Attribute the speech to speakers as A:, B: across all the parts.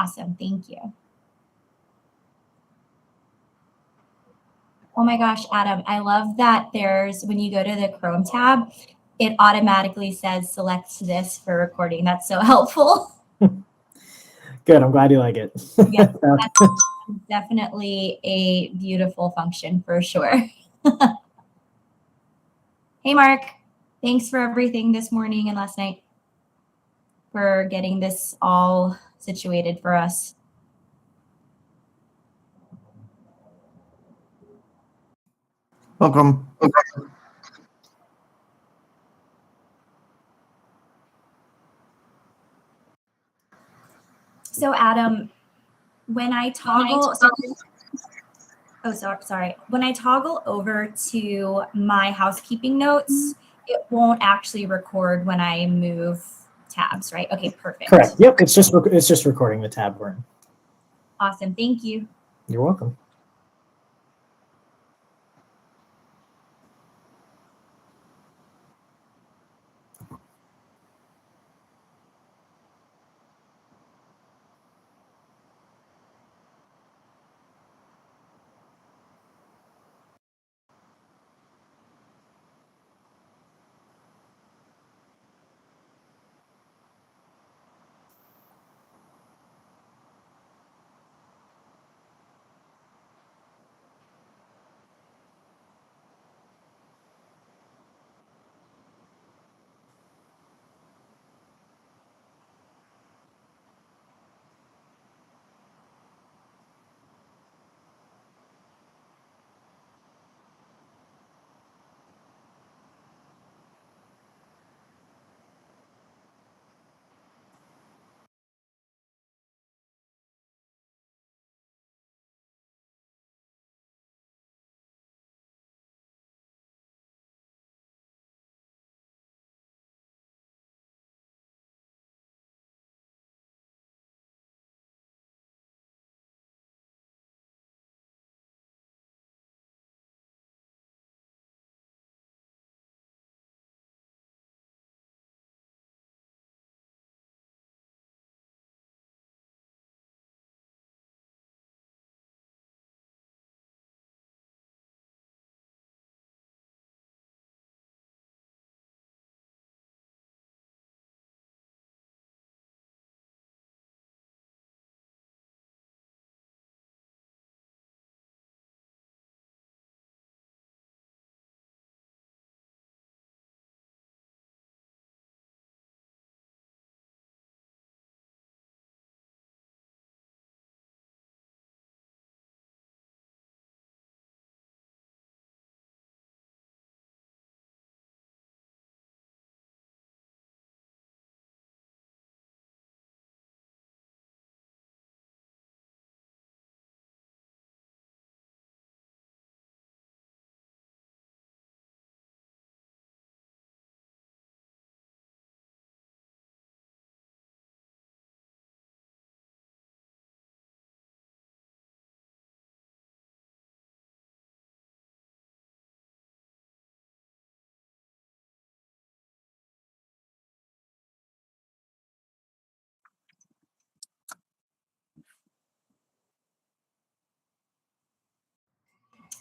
A: Awesome. Thank you. Oh my gosh, Adam, I love that when you go to the Chrome tab, it automatically says select this for recording. That's so helpful.
B: Good. I'm glad you like it.
A: Yeah, that's definitely a beautiful function for sure. Hey, Mark. Thanks for everything this morning and last night, for getting this all situated for us.
C: Welcome.
A: So Adam, when I toggle, sorry. When I toggle over to my housekeeping notes, it won't actually record when I move tabs, right? Okay, perfect.
B: Correct. Yep. It's just recording the tab we're in.
A: Awesome. Thank you.
B: You're welcome.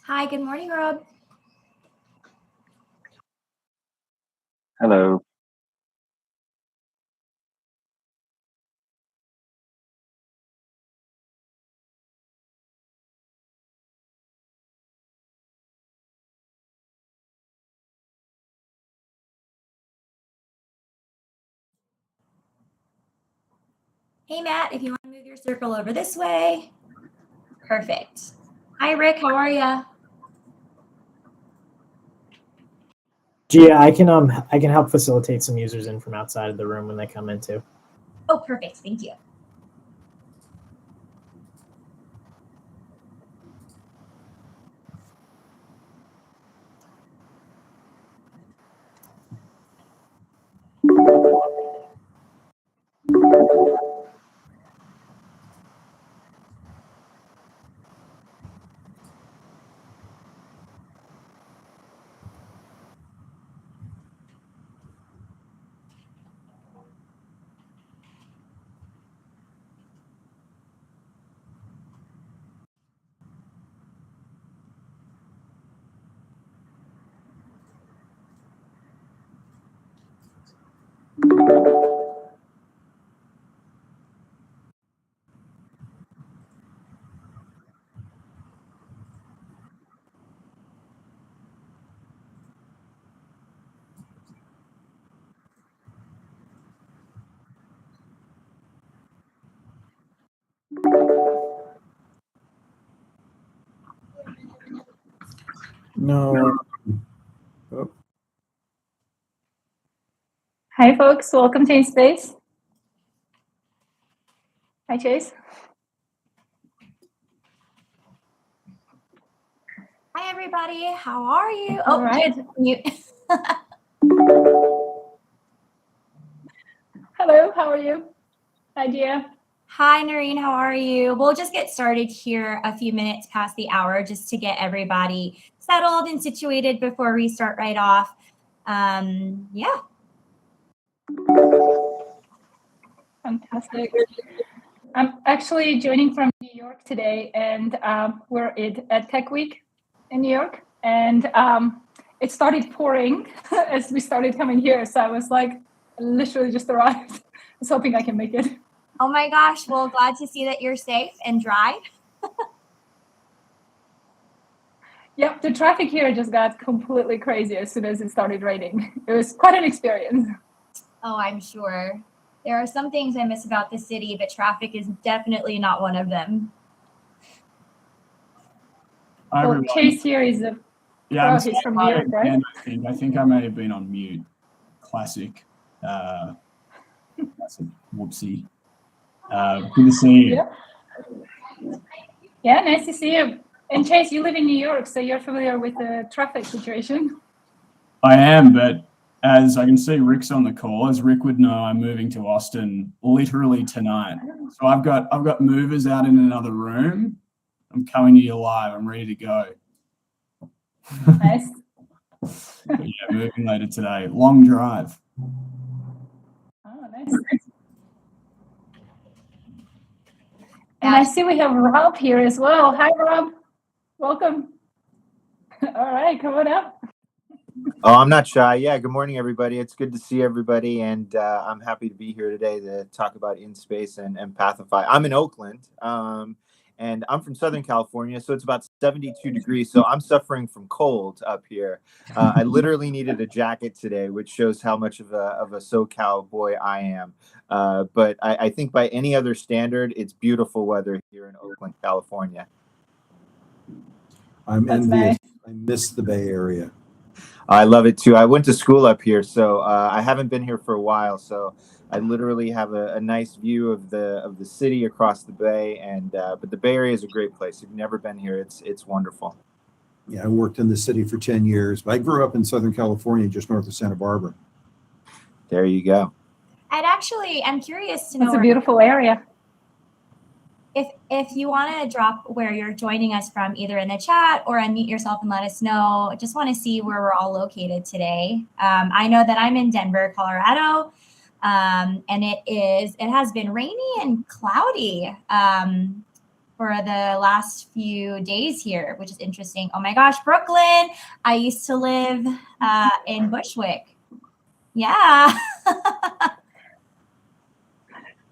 A: Hi, good morning, Rob.
D: Hello.
A: Hey, Matt, if you want to move your circle over this way. Perfect. Hi, Rick. How are you?
B: Gia, I can help facilitate some users in from outside of the room when they come in too.
A: Oh, perfect. Thank you.
C: No. Oh.
D: Hi, folks. Welcome to InSpace. Hi, Chase.
A: Hi, everybody. How are you?
D: All right.
A: Mute.
D: Hello. How are you? Hi, Gia.
A: Hi, Narine. How are you? We'll just get started here a few minutes past the hour just to get everybody settled and situated before we start right off. Yeah.
D: Fantastic. I'm actually joining from New York today, and we're at Tech Week in New York, and it started pouring as we started coming here. So I was like, literally just arrived. I was hoping I can make it.
A: Oh my gosh. Well, glad to see that you're safe and dry.
D: Yep, the traffic here just got completely crazy as soon as it started raining. It was quite an experience.
A: Oh, I'm sure. There are some things I miss about the city, but traffic is definitely not one of them.
E: Hi,
D: Well,
E: everyone.
D: Chase here is a
E: Yeah,
D: pro. He's from New York, right?
E: I think I may have been on mute. Classic. Whoopsie. Good to see you.
D: Yep. Yeah, nice to see you. And Chase, you live in New York, so you're familiar with the traffic situation.
E: I am, but as I can see Rick's on the call, as Rick would know, I'm moving to Austin literally tonight. So I've got movers out in another room. I'm coming to you live. I'm ready to go.
D: Nice.
E: But yeah, moving later today. Long drive.
D: Oh, nice. And I see we have Rob here as well. Hi, Rob. Welcome. All right, come on up.
F: Oh, I'm not shy. Yeah, good morning, everybody. It's good to see everybody, and I'm happy to be here today to talk about InSpace and Pathify. I'm in Oakland, and I'm from Southern California, so it's about 72 degrees, so I'm suffering from cold up here. I literally needed a jacket today, which shows how much of a SoCal boy I am. But I think by any other standard, it's beautiful weather here in Oakland, California.
C: I'm
D: That's
C: envious.
D: nice.
C: I miss the Bay Area.
F: I love it too. I went to school up here, so I haven't been here for a while. So I literally have a nice view of the city across the bay. And but the Bay Area is a great place. If you've never been here, it's wonderful.
C: Yeah, I worked in the city for 10 years. I grew up in Southern California, just north of Santa Barbara.
F: There you go.
A: I'm curious to know
D: It's a beautiful area.
A: if you want to drop where you're joining us from, either in the chat or unmute yourself and let us know. I just want to see where we're all located today. I know that I'm in Denver, Colorado, and it has been rainy and cloudy for the last few days here, which is interesting. Oh my gosh, Brooklyn! I used to live in Bushwick. Yeah.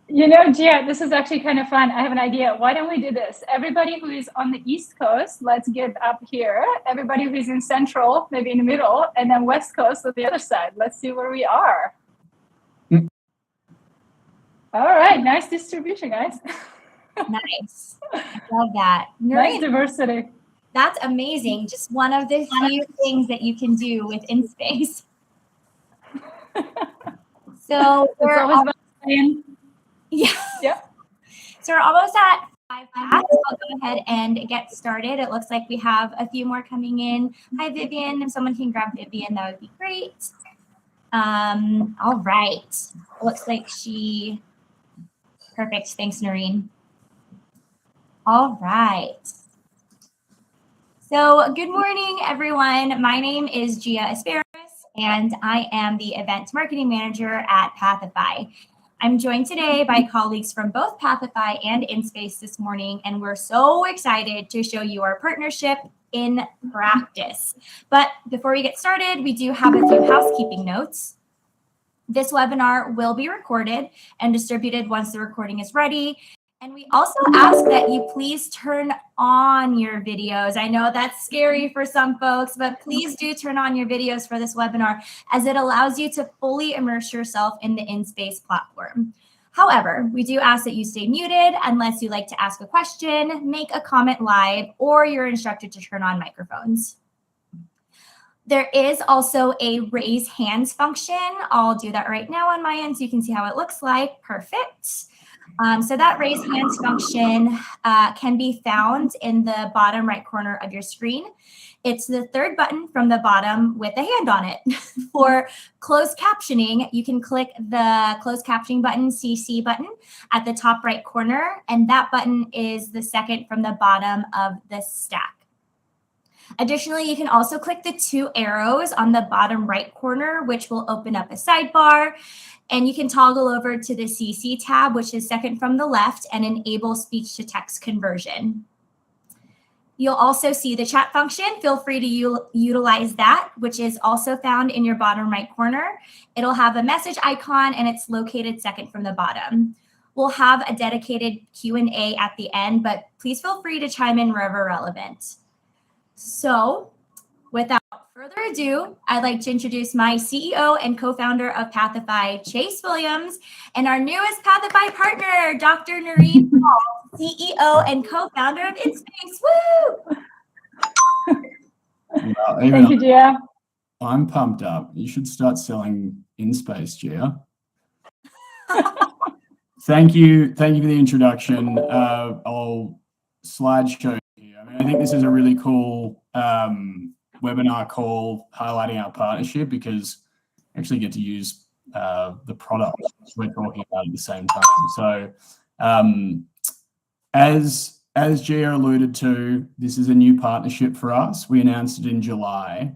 D: You know, Gia, this is actually kind of fun. I have an idea. Why don't we do this? Everybody who is on the East Coast, let's get up here. Everybody who is in Central, maybe in the middle, and then West Coast on the other side. Let's see where we are. All right, nice distribution, guys.
A: Nice. I love that.
D: Nice
A: Narine,
D: diversity.
A: that's amazing. Just one of the few things that you can do with InSpace. So
D: It's always about saying.
A: yeah.
D: Yep.
A: So we're almost at 5 past. I'll go ahead and get started. It looks like we have a few more coming in. Hi, Vivian. If someone can grab Vivian, that would be great. All right. Looks like perfect. Thanks, Narine. All right. So good morning, everyone. My name is Gia Asparis, and I am the Event Marketing Manager at Pathify. I'm joined today by colleagues from both Pathify and InSpace this morning, and we're so excited to show you our partnership in practice. But before we get started, we do have a few housekeeping notes. This webinar will be recorded and distributed once the recording is ready. And we also ask that you please turn on your videos. I know that's scary for some folks, but please do turn on your videos for this webinar, as it allows you to fully immerse yourself in the InSpace platform. However, we do ask that you stay muted unless you like to ask a question, make a comment live, or you're instructed to turn on microphones. There is also a raise hands function. I'll do that right now on my end so you can see how it looks like. Perfect. So that raise hands function can be found in the bottom right corner of your screen. It's the third button from the bottom with a hand on it. For closed captioning, you can click the closed captioning button, CC button, at the top right corner, and that button is the second from the bottom of the stack. Additionally, you can also click the two arrows on the bottom right corner, which will open up a sidebar, and you can toggle over to the CC tab, which is second from the left, and enable speech-to-text conversion. You'll also see the chat function. Feel free to utilize that, which is also found in your bottom right corner. It'll have a message icon, and it's located second from the bottom. We'll have a dedicated Q&A at the end, but please feel free to chime in wherever relevant. So without further ado, I'd like to introduce my CEO and co-founder of Pathify, Chase Williams, and our newest Pathify partner, Dr. Narine, CEO and co-founder of InSpace. Woo!
E: Well,
D: Thank you, Gia.
E: I'm pumped up. You should start selling InSpace, Gia. Thank you for the introduction. I'll slideshow here. I think this is a really cool webinar call highlighting our partnership because I actually get to use the product we're talking about at the same time. So as Gia alluded to, this is a new partnership for us. We announced it in July.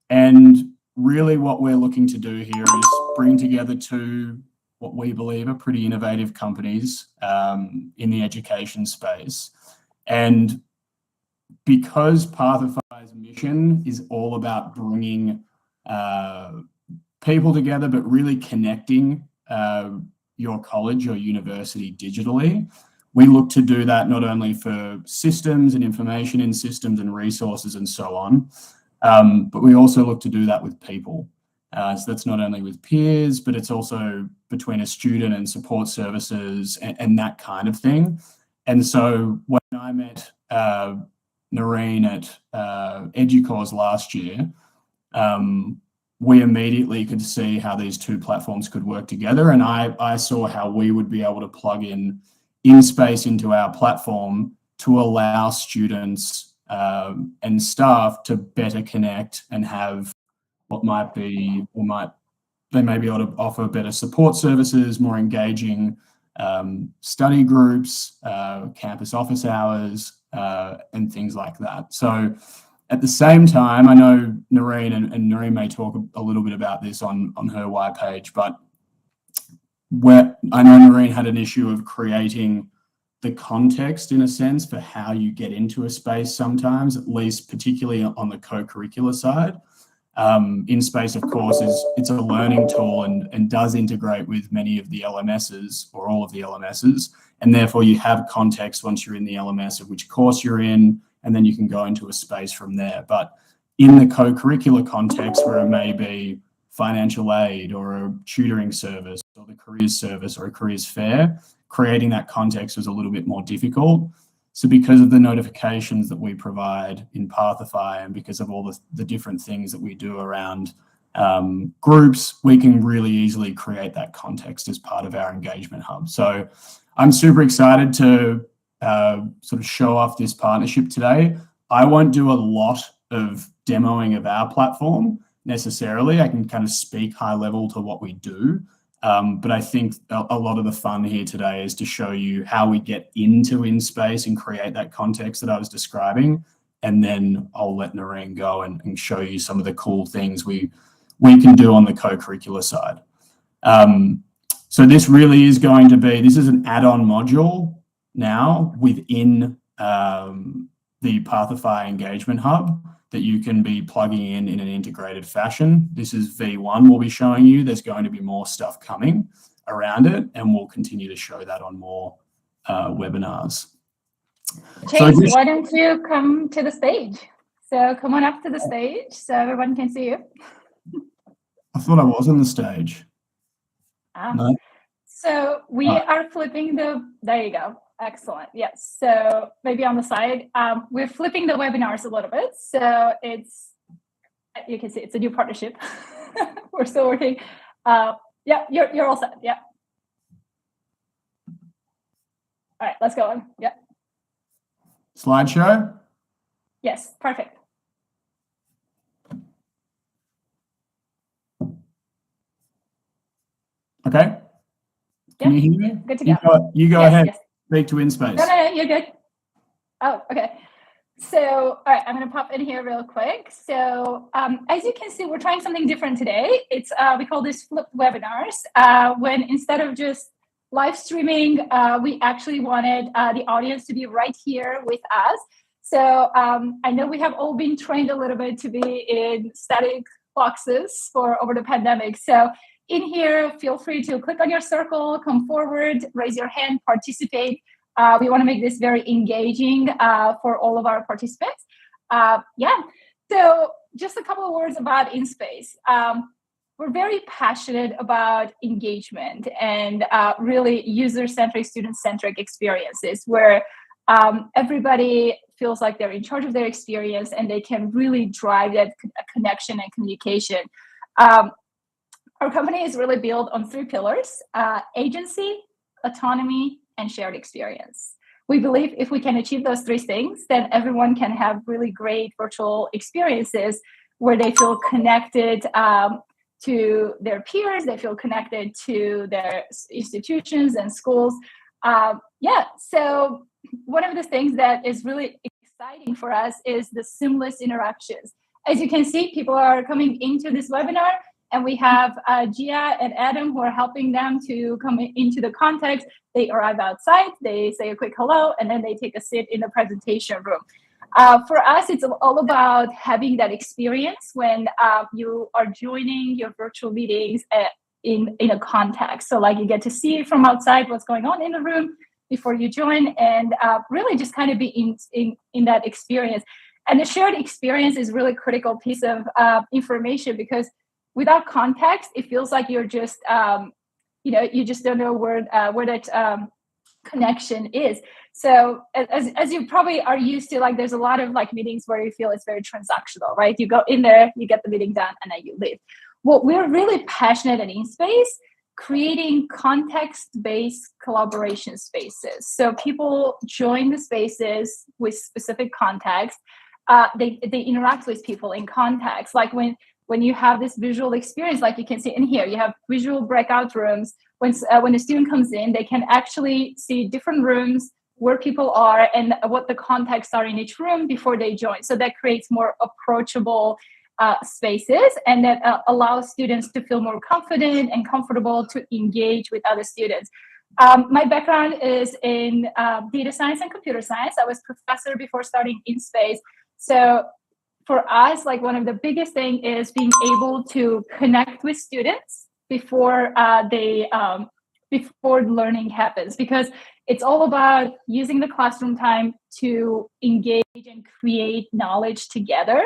E: And really what we're looking to do here is bring together two what we believe are pretty innovative companies in the education space. And because Pathify's mission is all about bringing people together, but really connecting your college or university digitally, we look to do that not only for systems and information in systems and resources and so on, but we also look to do that with people. So that's not only with peers, but it's also between a student and support services and that kind of thing. And so when I met Narine at EduCause last year, we immediately could see how these two platforms could work together. And I saw how we would be able to plug in InSpace into our platform to allow students and staff to better connect and have what might be, they may be able to offer better support services, more engaging study groups, campus office hours, and things like that. So at the same time, I know Narine and Narine may talk a little bit about this on her Y page, but where I know Narine had an issue of creating the context in a sense for how you get into a space sometimes, at least particularly on the co-curricular side. InSpace, of course, it's a learning tool and does integrate with many of the LMSs or all of the LMSs, and therefore you have context once you're in the LMS of which course you're in, and then you can go into a space from there. But in the co-curricular context where it may be financial aid or a tutoring service or the careers service or a careers fair, creating that context was a little bit more difficult. So because of the notifications that we provide in Pathify and because of all the different things that we do around groups, we can really easily create that context as part of our engagement hub. So I'm super excited to sort of show off this partnership today. I won't do a lot of demoing of our platform necessarily. I can kind of speak high level to what we do. But I think a lot of the fun here today is to show you how we get into InSpace and create that context that I was describing. And then I'll let Narine go and show you some of the cool things we can do on the co-curricular side. So this really is going to be, this is an add-on module now within the Pathify Engagement Hub that you can be plugging in an integrated fashion. This is V1 we'll be showing you. There's going to be more stuff coming around it, and we'll continue to show that on more webinars.
D: Chase, why don't you come to the stage? So come on up to the stage so everyone can see you.
E: I thought I was on the stage.
D: Ah.
E: No?
D: So we are flipping there you go. Excellent. Yes. So maybe on the side, we're flipping the webinars a little bit. So you can see it's a new partnership. We're still working. Yeah, you're all set. Yeah. All right, let's go on. Yeah.
E: Slideshow?
D: Yes, perfect.
E: Okay. Can you hear me?
D: Good to go.
E: You go
D: Yes,
E: ahead.
D: yes.
E: Speak to InSpace.
D: No, you're good. Oh, okay. So, all right, I'm going to pop in here real quick. So, as you can see, we're trying something different today. It's we call this flipped webinars. When instead of just live streaming, we actually wanted the audience to be right here with us. So, I know we have all been trained a little bit to be in static boxes for over the pandemic. So, in here, feel free to click on your circle, come forward, raise your hand, participate. We want to make this very engaging for all of our participants. Yeah, so just a couple of words about InSpace. We're very passionate about engagement and really user-centric, student-centric experiences where everybody feels like they're in charge of their experience and they can really drive that connection and communication. Our company is really built on 3 pillars: agency, autonomy, and shared experience. We believe if we can achieve those 3 things, then everyone can have really great virtual experiences where they feel connected to their peers, they feel connected to their institutions and schools. Yeah, so one of the things that is really exciting for us is the seamless interactions. As you can see, people are coming into this webinar, and we have Gia and Adam who are helping them to come into the context. They arrive outside, they say a quick hello, and then they take a seat in the presentation room. For us, it's all about having that experience when you are joining your virtual meetings in a context. So like you get to see from outside what's going on in the room before you join, and really just kind of be in that experience. And the shared experience is really a critical piece of information, because without context, it feels like you're just, you just don't know where that connection is. So as you probably are used to, like, there's a lot of like meetings where you feel it's very transactional, right? You go in there, you get the meeting done, and then you leave. What we're really passionate at InSpace, creating context-based collaboration spaces. So people join the spaces with specific context. They interact with people in context. Like when you have this visual experience, like you can see in here, you have visual breakout rooms. When a student comes in, they can actually see different rooms, where people are, and what the contexts are in each room before they join. So that creates more approachable spaces, and that allows students to feel more confident and comfortable to engage with other students. My background is in data science and computer science. I was professor before starting InSpace. So for us, like, one of the biggest thing is being able to connect with students before before learning happens, because it's all about using the classroom time to engage and create knowledge together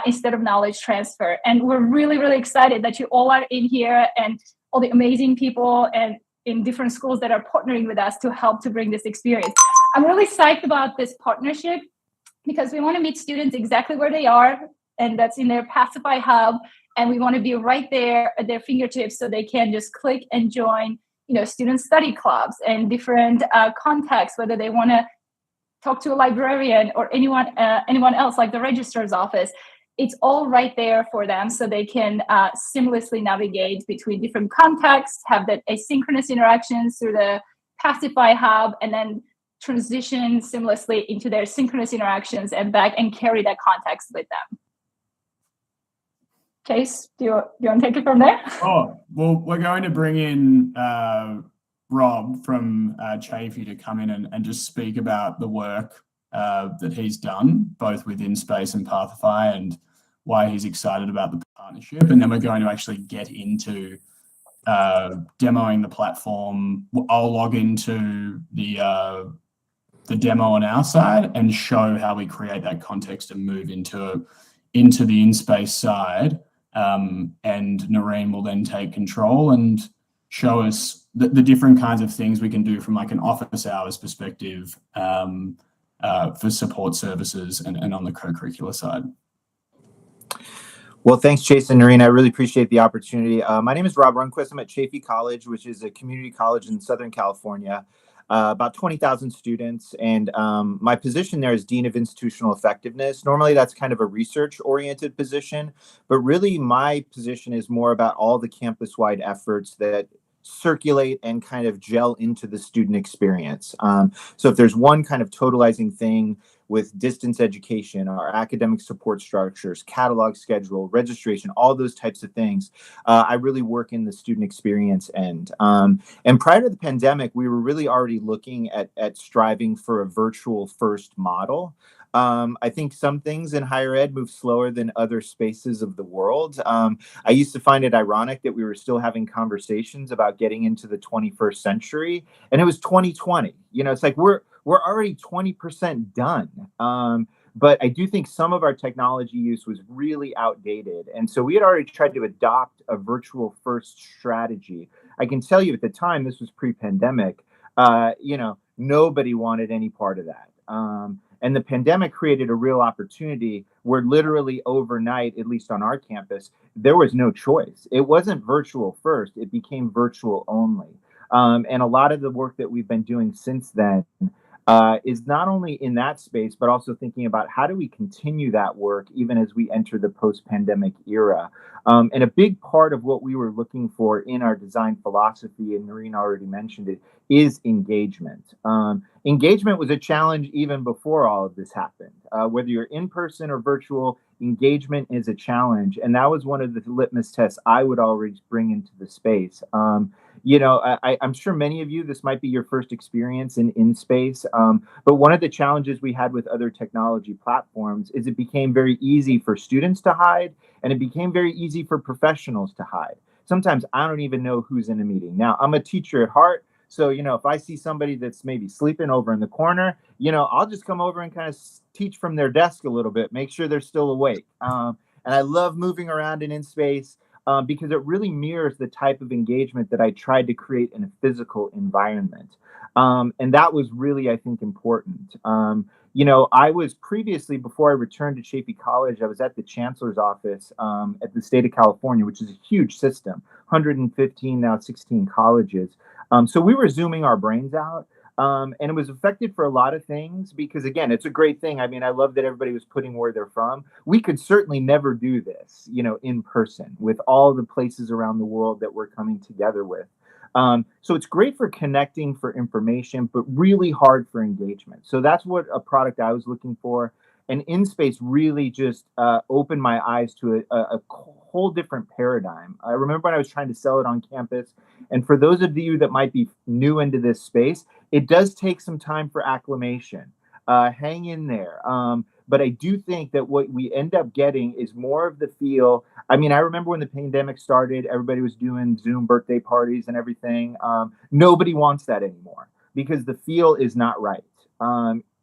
D: instead of knowledge transfer. And we're really, really excited that you all are in here, and all the amazing people and in different schools that are partnering with us to help to bring this experience. I'm really psyched about this partnership, because we want to meet students exactly where they are, and that's in their Pathify hub. And we want to be right there at their fingertips, so they can just click and join, student study clubs and different contexts, whether they want to talk to a librarian or anyone else, like the registrar's office. It's all right there for them, so they can seamlessly navigate between different contexts, have that asynchronous interactions through the Pathify hub, and then transition seamlessly into their synchronous interactions and back, and carry that context with them. Chase, do you want to take it from there?
E: Oh, well, we're going to bring in Rob from Chafee to come in and just speak about the work that he's done, both with InSpace and Pathify, and why he's excited about the partnership. And then we're going to actually get into demoing the platform. I'll log into the demo on our side and show how we create that context and move into the InSpace side. And Narine will then take control and show us the different kinds of things we can do from like an office hours perspective for support services and on the co-curricular side.
F: Well, thanks, Jason, Narine. I really appreciate the opportunity. My name is Rob Runquist. I'm at Chaffey College, which is a community college in Southern California, about 20,000 students. And my position there is Dean of Institutional Effectiveness. Normally, that's kind of a research-oriented position, but really my position is more about all the campus-wide efforts that circulate and kind of gel into the student experience. So if there's one kind of totalizing thing with distance education, our academic support structures, catalog schedule, registration, all those types of things, I really work in the student experience end. And prior to the pandemic, we were really already looking at striving for a virtual first model. I think some things in higher ed move slower than other spaces of the world. I used to find it ironic that we were still having conversations about getting into the 21st century, and it was 2020. You know, it's like we're already 20% done. But I do think some of our technology use was really outdated. And so we had already tried to adopt a virtual first strategy. I can tell you at the time, this was pre-pandemic, nobody wanted any part of that. And the pandemic created a real opportunity where literally overnight, at least on our campus, there was no choice. It wasn't virtual first, it became virtual only. And a lot of the work that we've been doing since then is not only in that space, but also thinking about how do we continue that work even as we enter the post-pandemic era. And a big part of what we were looking for in our design philosophy, and Narine already mentioned it, is engagement. Engagement was a challenge even before all of this happened. Whether you're in person or virtual, engagement is a challenge. And that was one of the litmus tests I would always bring into the space. I'm sure many of you, this might be your first experience in InSpace, but one of the challenges we had with other technology platforms is it became very easy for students to hide, and it became very easy for professionals to hide. Sometimes I don't even know who's in a meeting. Now, I'm a teacher at heart, so, if I see somebody that's maybe sleeping over in the corner, I'll just come over and kind of teach from their desk a little bit, make sure they're still awake. And I love moving around in InSpace because it really mirrors the type of engagement that I tried to create in a physical environment. And that was really, I think, important. I was previously, before I returned to Chaffey College, I was at the Chancellor's office at the state of California, which is a huge system, 115, now 16 colleges. So we were Zooming our brains out. And it was effective for a lot of things because, again, it's a great thing. I mean, I love that everybody was putting where they're from. We could certainly never do this, in person with all the places around the world that we're coming together with. So it's great for connecting, for information, but really hard for engagement. So that's what a product I was looking for. And InSpace really just opened my eyes to a whole different paradigm. I remember when I was trying to sell it on campus. And for those of you that might be new into this space, it does take some time for acclimation. Hang in there. But I do think that what we end up getting is more of the feel. I mean, I remember when the pandemic started, everybody was doing Zoom birthday parties and everything. Nobody wants that anymore because the feel is not right.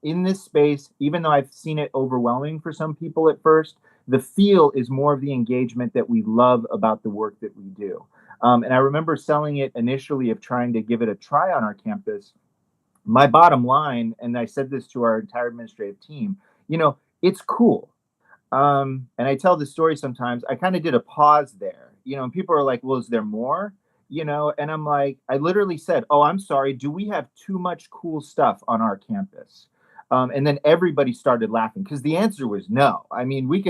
F: In this space, even though I've seen it overwhelming for some people at first, the feel is more of the engagement that we love about the work that we do. And I remember selling it initially of trying to give it a try on our campus. My bottom line, and I said this to our entire administrative team, it's cool. And I tell this story sometimes, I kind of did a pause there, and people are like, well, is there more? And I'm like, I literally said, oh, I'm sorry, do we have too much cool stuff on our campus? And then everybody started laughing because the answer was no. I mean, we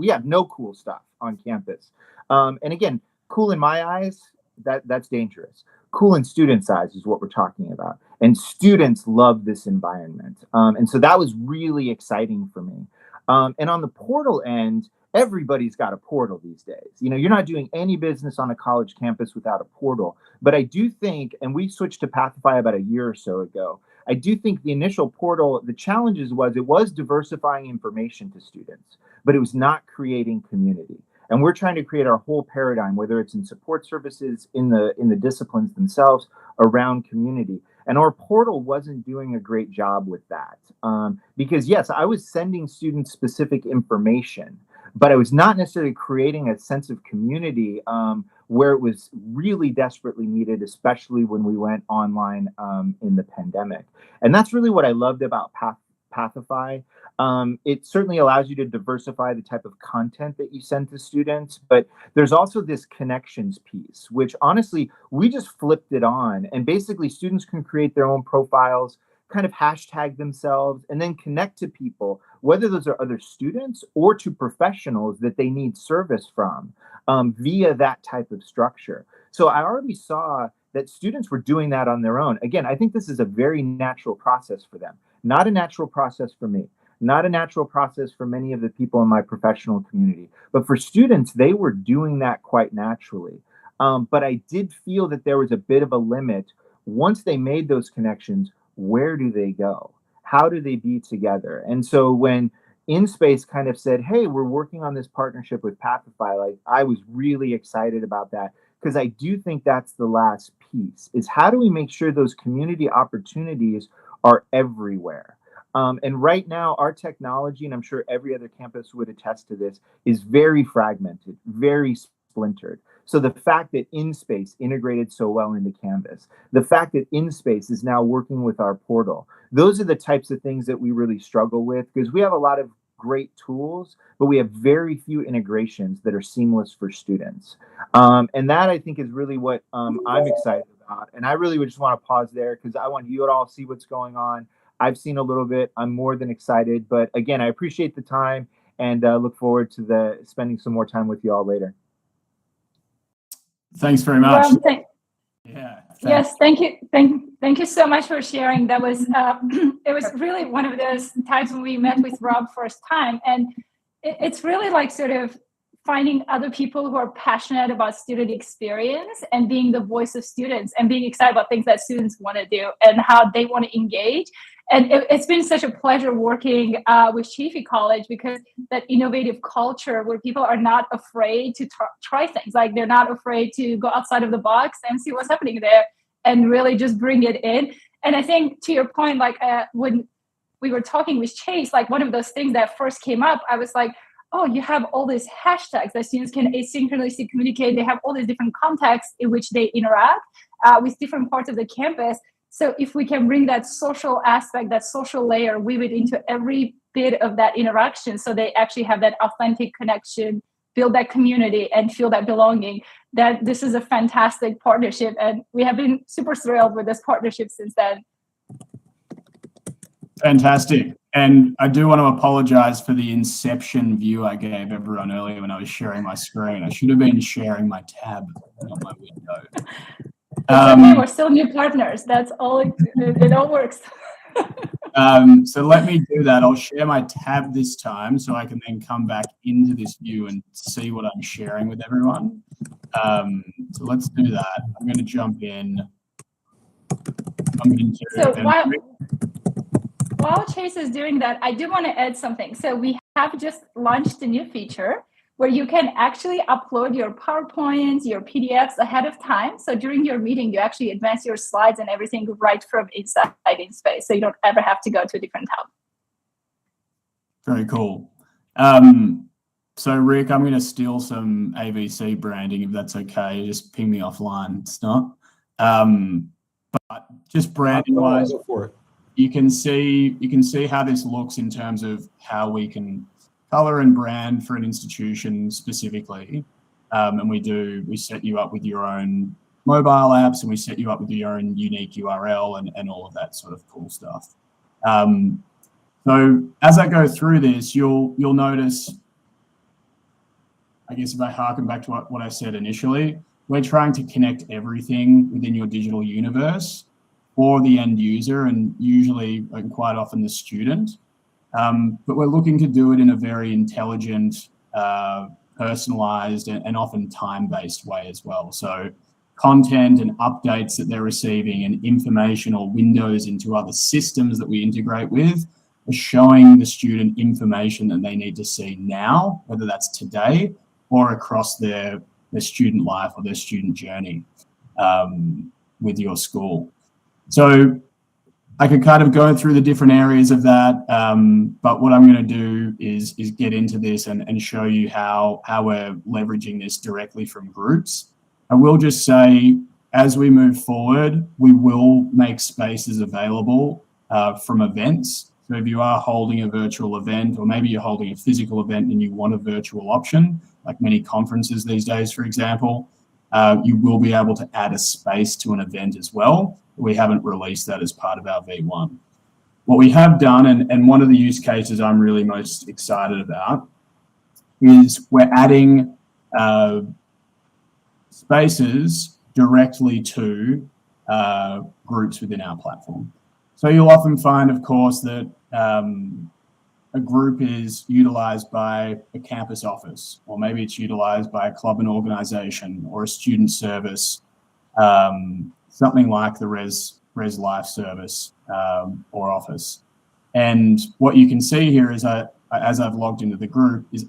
F: have no cool stuff on campus. And again, cool in my eyes, that's dangerous. Cool in students' eyes is what we're talking about. And students love this environment. And so that was really exciting for me. And on the portal end, everybody's got a portal these days. You're not doing any business on a college campus without a portal. But I do think, and we switched to Pathify about a year or so ago, I do think the initial portal, the challenges was it was diversifying information to students, but it was not creating community. And we're trying to create our whole paradigm, whether it's in support services, in the disciplines themselves, around community. And our portal wasn't doing a great job with that. Because yes, I was sending students specific information, but I was not necessarily creating a sense of community where it was really desperately needed, especially when we went online in the pandemic. And that's really what I loved about Pathify. It certainly allows you to diversify the type of content that you send to students, but there's also this connections piece, which honestly, we just flipped it on. And basically students can create their own profiles, kind of hashtag themselves, and then connect to people, whether those are other students or to professionals that they need service from via that type of structure. So I already saw that students were doing that on their own. Again, I think this is a very natural process for them, not a natural process for me, not a natural process for many of the people in my professional community. But for students, they were doing that quite naturally. But I did feel that there was a bit of a limit. Once they made those connections, where do they go? How do they be together? And so when InSpace kind of said, hey, we're working on this partnership with Pathify, like I was really excited about that, because I do think that's the last piece, is how do we make sure those community opportunities are everywhere? And right now, our technology, and I'm sure every other campus would attest to this, is very fragmented, very splintered. So the fact that InSpace integrated so well into Canvas, the fact that InSpace is now working with our portal, those are the types of things that we really struggle with, because we have a lot of great tools, but we have very few integrations that are seamless for students. And that, I think, is really what I'm excited about. And I really would just want to pause there, because I want you to all see what's going on. I've seen a little bit. I'm more than excited. But again, I appreciate the time and look forward to spending some more time with you all later.
E: Thanks very much.
D: Yes, thank you. Thank you so much for sharing. That was it was really one of those times when we met with Rob first time, and it's really like sort of finding other people who are passionate about student experience and being the voice of students and being excited about things that students want to do and how they want to engage. And it's been such a pleasure working with Chaffey College, because that innovative culture where people are not afraid to try things, like they're not afraid to go outside of the box and see what's happening there and really just bring it in. And I think to your point, like when we were talking with Chase, like one of those things that first came up, I was like, oh, you have all these hashtags that students can asynchronously communicate. They have all these different contexts in which they interact with different parts of the campus. So if we can bring that social aspect, that social layer, weave it into every bit of that interaction, so they actually have that authentic connection, build that community and feel that belonging, that this is a fantastic partnership. And we have been super thrilled with this partnership since then.
E: Fantastic. And I do want to apologize for the inception view I gave everyone earlier when I was sharing my screen. I should have been sharing my tab, not my window.
D: Okay, we're still new partners. That's all. It all works.
E: So let me do that. I'll share my tab this time so I can then come back into this view and see what I'm sharing with everyone. So let's do that. I'm going to jump in.
D: While Chase is doing that, I do want to add something. So we have just launched a new feature where you can actually upload your PowerPoints, your PDFs ahead of time. So during your meeting, you actually advance your slides and everything right from inside InSpace. So you don't ever have to go to a different tab.
E: Very cool. So Rick, I'm going to steal some ABC branding, if that's okay. Just ping me offline. It's not. But just branding wise,
C: Go for it.
E: you can see how this looks in terms of how we can color and brand for an institution specifically. And we set you up with your own mobile apps, and we set you up with your own unique URL and all of that sort of cool stuff. So as I go through this, you'll notice, I guess if I harken back to what I said initially, we're trying to connect everything within your digital universe for the end user, and usually and quite often the student. But we're looking to do it in a very intelligent, personalized, and often time-based way as well. So content and updates that they're receiving and information or windows into other systems that we integrate with are showing the student information that they need to see now, whether that's today or across their student life or their student journey with your school. So I could kind of go through the different areas of that, but what I'm going to do is get into this and show you how we're leveraging this directly from groups. I will just say, as we move forward, we will make spaces available from events. So if you are holding a virtual event, or maybe you're holding a physical event and you want a virtual option, like many conferences these days, for example, you will be able to add a space to an event as well. We haven't released that as part of our V1. What we have done, and one of the use cases I'm really most excited about, is we're adding spaces directly to groups within our platform. So you'll often find, of course, that a group is utilized by a campus office, or maybe it's utilized by a club and organization or a student service, something like the Res Life service or office. And what you can see here is as I've logged into the group, is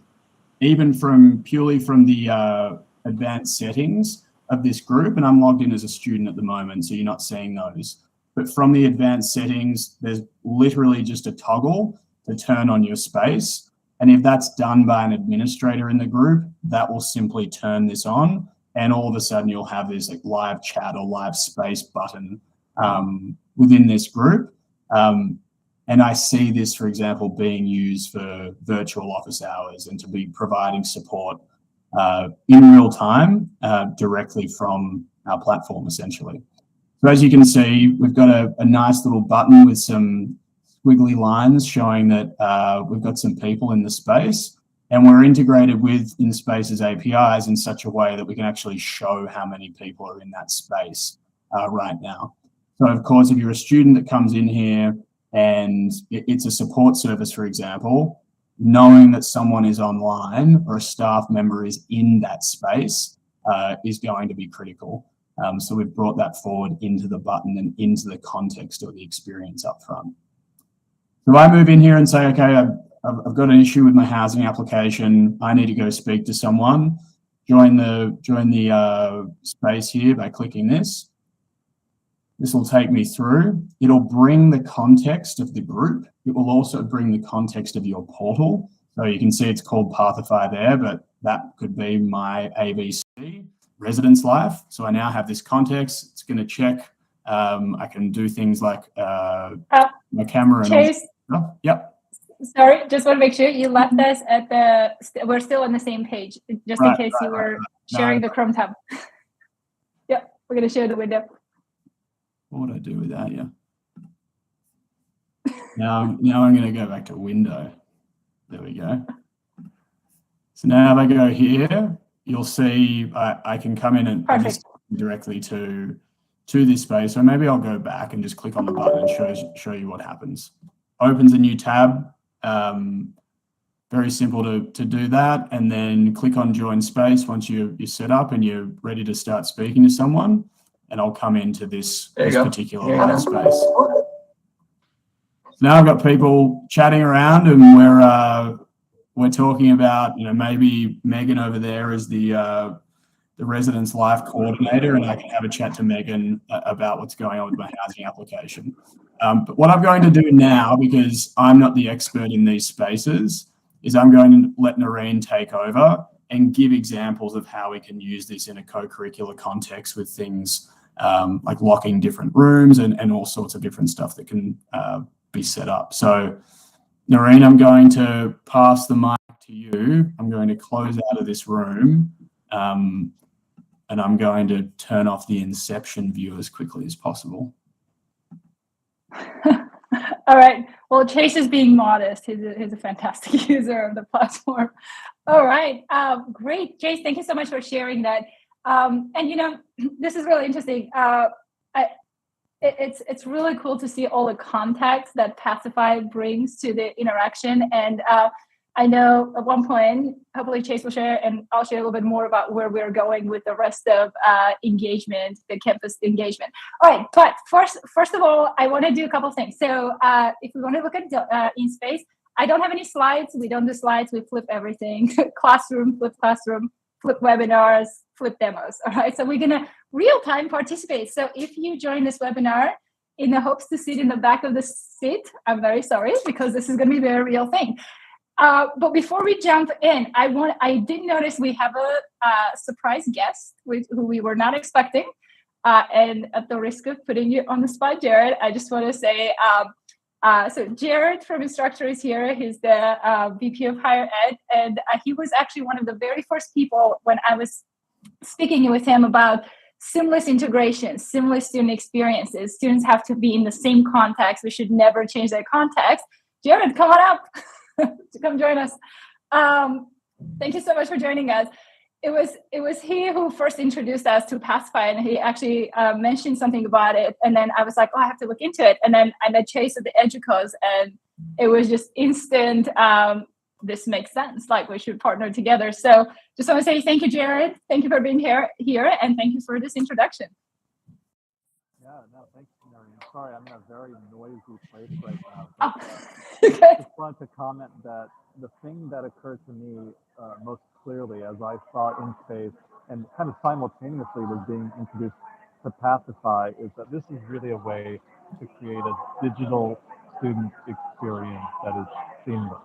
E: even purely from the advanced settings of this group, and I'm logged in as a student at the moment, so you're not seeing those. But from the advanced settings, there's literally just a toggle to turn on your space. And if that's done by an administrator in the group, that will simply turn this on. And all of a sudden you'll have this like live chat or live space button within this group. And I see this, for example, being used for virtual office hours and to be providing support in real time directly from our platform, essentially. So as you can see, we've got a nice little button with some squiggly lines showing that we've got some people in the space, and we're integrated with InSpace's APIs in such a way that we can actually show how many people are in that space right now. So of course, if you're a student that comes in here and it's a support service, for example, knowing that someone is online or a staff member is in that space is going to be critical. So we've brought that forward into the button and into the context or the experience up front. So I move in here and say, okay, I've got an issue with my housing application. I need to go speak to someone. Join the space here by clicking this. This will take me through. It'll bring the context of the group. It will also bring the context of your portal. So you can see it's called Pathify there, but that could be my ABC, residence life. So I now have this context. It's going to check. I can do things like my camera.
D: Chase.
E: Yep.
D: Sorry, just want to make sure you left us at we're still on the same page, just in case you were sharing the Chrome tab. Yep, we're going to share the window.
E: What would I do with that? Yeah. Now I'm going to go back to window. There we go. So now if I go here, you'll see I can come in and just directly to this space. So maybe I'll go back and just click on the button and show you what happens. Opens a new tab. Very simple to do that, and then click on join space once you're set up and you're ready to start speaking to someone, and I'll come into this particular live space. So now I've got people chatting around, and we're talking about, maybe Megan over there is the residence life coordinator, and I can have a chat to Megan about what's going on with my housing application. But what I'm going to do now, because I'm not the expert in these spaces, is I'm going to let Narine take over and give examples of how we can use this in a co-curricular context with things like locking different rooms and all sorts of different stuff that can be set up. So Narine, I'm going to pass the mic to you. I'm going to close out of this room. And I'm going to turn off the Inception view as quickly as possible.
D: All right. Well, Chase is being modest. He's a fantastic user of the platform. All right. Great. Chase, thank you so much for sharing that. And, this is really interesting. It's really cool to see all the context that Pathify brings to the interaction. And I know at one point, hopefully Chase will share, and I'll share a little bit more about where we're going with the rest of engagement, the campus engagement. All right, but first of all, I want to do a couple of things. So if we want to look at InSpace, I don't have any slides. We don't do slides. We flip everything. Classroom, flip webinars, flip demos. All right, so we're going to real-time participate. So if you join this webinar, in the hopes to sit in the back of the seat. I'm very sorry, because this is going to be a very real thing. But before we jump in, I did notice we have a surprise guest who we were not expecting. And at the risk of putting you on the spot, Jared, I just want to say, so Jared from Instructor is here. He's the VP of Higher Ed, and he was actually one of the very first people when I was speaking with him about seamless integration, seamless student experiences. Students have to be in the same context. We should never change their context. Jared, come on up to come join us. Thank you so much for joining us. It was he who first introduced us to Pathify, and he actually mentioned something about it. And then I was like, oh, I have to look into it. And then I met Chase at the Educos, and it was just instant. This makes sense. Like, we should partner together. So just want to say thank you, Jared. Thank you for being here, and thank you for this introduction.
G: Yeah, no, thanks, Narine. Sorry, I'm in a very noisy place right now.
D: Oh,
G: But,
D: okay.
G: just wanted to comment that the thing that occurred to me most clearly as I saw InSpace and kind of simultaneously was being introduced to Pathify is that this is really a way to create a digital student experience that is seamless.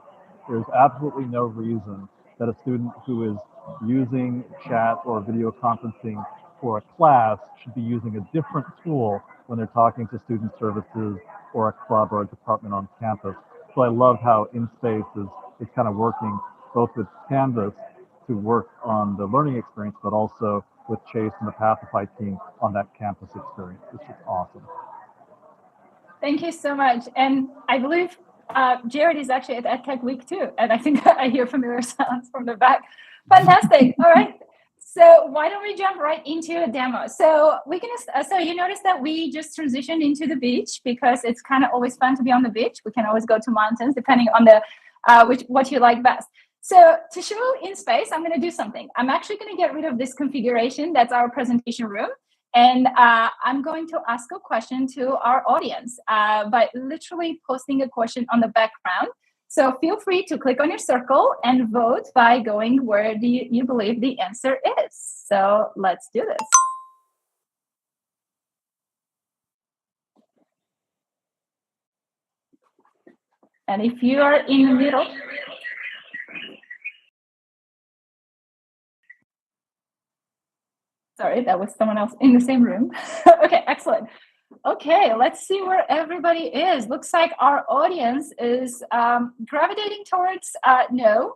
G: There's absolutely no reason that a student who is using chat or video conferencing for a class should be using a different tool when they're talking to student services or a club or a department on campus. So I love how InSpace is kind of working both with Canvas to work on the learning experience, but also with Chase and the Pathify team on that campus experience. It's just awesome.
D: Thank you so much. And I believe Jared is actually at EdTech Week too. And I think I hear familiar sounds from the back. Fantastic. All right. So why don't we jump right into a demo? So so you notice that we just transitioned into the beach because it's kind of always fun to be on the beach. We can always go to mountains depending on the what you like best. So to show InSpace, I'm going to do something. I'm actually going to get rid of this configuration. That's our presentation room. And I'm going to ask a question to our audience by literally posting a question on the background. So feel free to click on your circle and vote by going where you believe the answer is. So let's do this. And if you are in the middle, sorry, that was someone else in the same room. Okay, excellent. Okay, let's see where everybody is. Looks like our audience is gravitating towards no.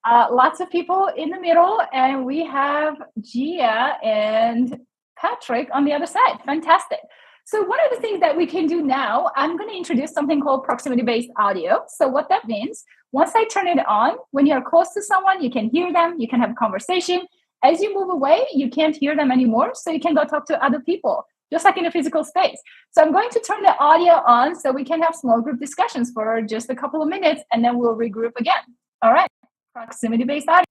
D: Lots of people in the middle, and we have Gia and Patrick on the other side. Fantastic. So one of the things that we can do now, I'm going to introduce something called proximity-based audio. So what that means, once I turn it on, when you're close to someone, you can hear them, you can have a conversation. As you move away, you can't hear them anymore, so you can go talk to other people, just like in a physical space. So I'm going to turn the audio on so we can have small group discussions for just a couple of minutes, and then we'll regroup again. All right, proximity-based audio.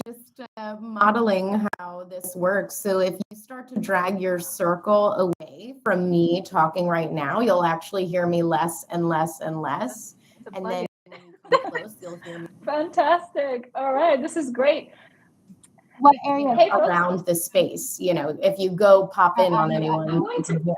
H: Just modeling how this works. So if you start to drag your circle away from me talking right now, you'll actually hear me less and less and less. And then when you come close, you'll hear me.
D: Fantastic. All right, this is great.
H: What area around the space? You know, if you go pop in on anyone, you can hear.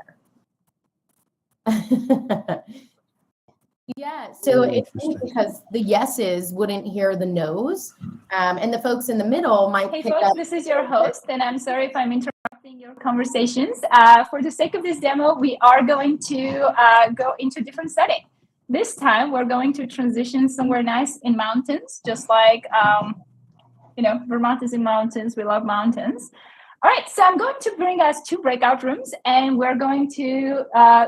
H: Yeah, so it's because the yeses wouldn't hear the nos, and the folks in the middle might
D: Hey
H: pick
D: folks,
H: up.
D: this is your host, and I'm sorry if I'm interrupting your conversations. For the sake of this demo, we are going to go into a different setting. This time, we're going to transition somewhere nice in mountains, just like, Vermont is in mountains. We love mountains. All right, so I'm going to bring us to breakout rooms, and we're going to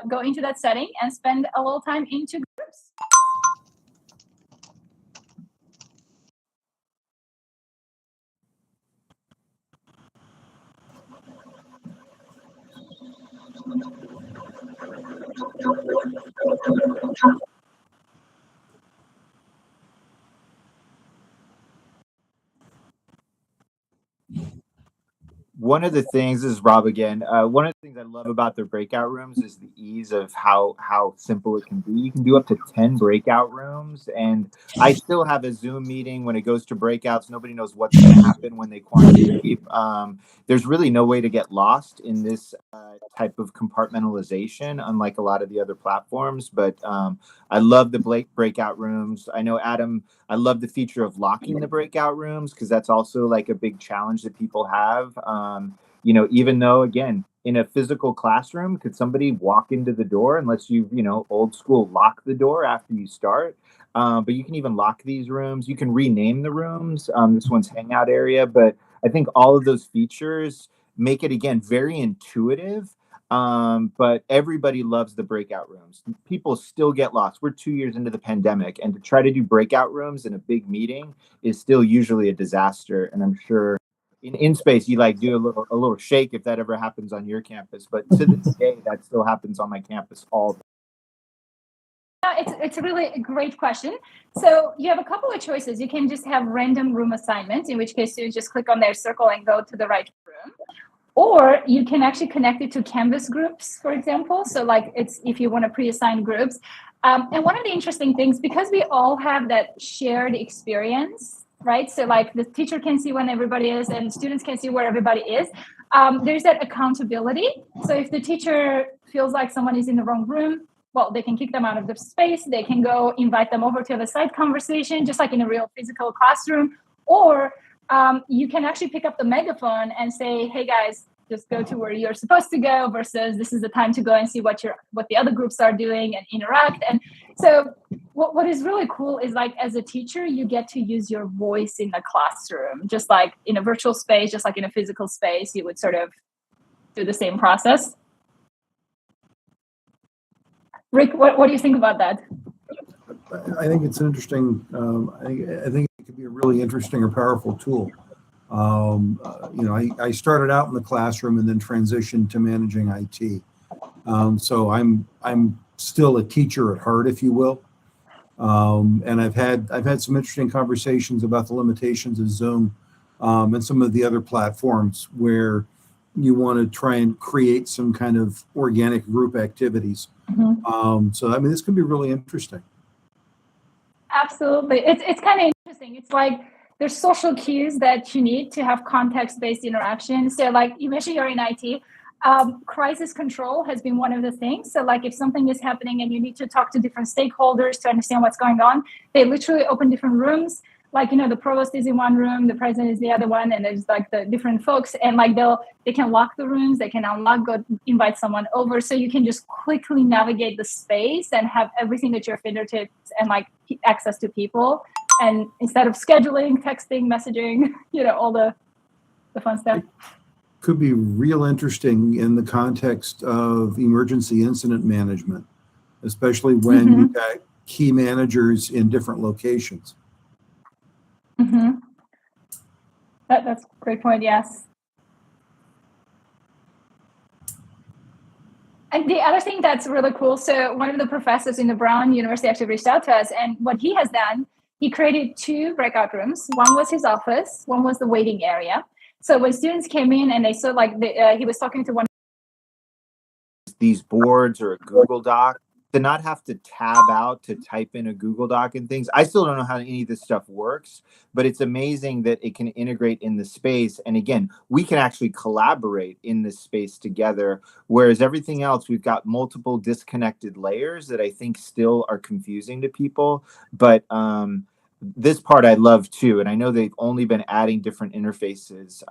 D: go into that setting and spend a little time in two groups.
F: one of the things, this is Rob again. One of the things I love about the breakout rooms is the ease of how simple it can be. You can do up to 10 breakout rooms, and I still have a Zoom meeting when it goes to breakouts. Nobody knows what's going to happen when they quantitative. There's really no way to get lost in this type of compartmentalization, unlike a lot of the other platforms. But I love the breakout rooms. I know, Adam, I love the feature of locking the breakout rooms, because that's also like a big challenge that people have. You know, even though, again, in a physical classroom, could somebody walk into the door unless you old school lock the door after you start? But you can even lock these rooms. You can rename the rooms. This one's hangout area, but I think all of those features make it, again, very intuitive. But everybody loves the breakout rooms. People still get lost. We're 2 years into the pandemic, and to try to do breakout rooms in a big meeting is still usually a disaster. And I'm sure in InSpace you like do a little shake if that ever happens on your campus. But to this day, that still happens on my campus all the time.
D: It's a really great question. So you have a couple of choices. You can just have random room assignments, in which case you just click on their circle and go to the right room. Or you can actually connect it to Canvas groups, for example. So like it's if you want to pre-assign groups. And one of the interesting things, because we all have that shared experience, right? So like the teacher can see when everybody is and students can see where everybody is. There's that accountability. So if the teacher feels like someone is in the wrong room, well, they can kick them out of the space. They can go invite them over to the side conversation, just like in a real physical classroom. Or you can actually pick up the megaphone and say, hey guys, just go to where you're supposed to go, versus this is the time to go and see what the other groups are doing and interact. And so what is really cool is, like, as a teacher, you get to use your voice in the classroom, just like in a virtual space, just like in a physical space, you would sort of do the same process. Rick, what do you think about that?
C: I think it's an interesting. I think it could be a really interesting or powerful tool. I started out in the classroom and then transitioned to managing IT. So I'm still a teacher at heart, if you will. And I've had some interesting conversations about the limitations of Zoom and some of the other platforms where you want to try and create some kind of organic group activities. Mm-hmm. So I mean, this could be really interesting.
D: Absolutely. It's kind of interesting. It's like there's social cues that you need to have context-based interaction. So like you mentioned you're in IT, crisis control has been one of the things. So like if something is happening and you need to talk to different stakeholders to understand what's going on, they literally open different rooms. Like, the provost is in one room, the president is the other one, and there's like the different folks, and like they can lock the rooms, they can unlock, go invite someone over, so you can just quickly navigate the space and have everything at your fingertips and like access to people. And instead of scheduling, texting, messaging, all the fun stuff.
C: Could be real interesting in the context of emergency incident management, especially when you've got key managers in different locations.
D: Mm-hmm. That's a great point, yes. And the other thing that's really cool, so one of the professors in the Brown University actually reached out to us, and what he has done, he created 2 breakout rooms. One was his office, one was the waiting area. So when students came in and they saw he was talking to one.
F: These boards or a Google Doc, to not have to tab out to type in a Google Doc and things. I still don't know how any of this stuff works, but it's amazing that it can integrate in the space. And again, we can actually collaborate in this space together, whereas everything else, we've got multiple disconnected layers that I think still are confusing to people. But this part I love too, and I know they've only been adding different interfaces.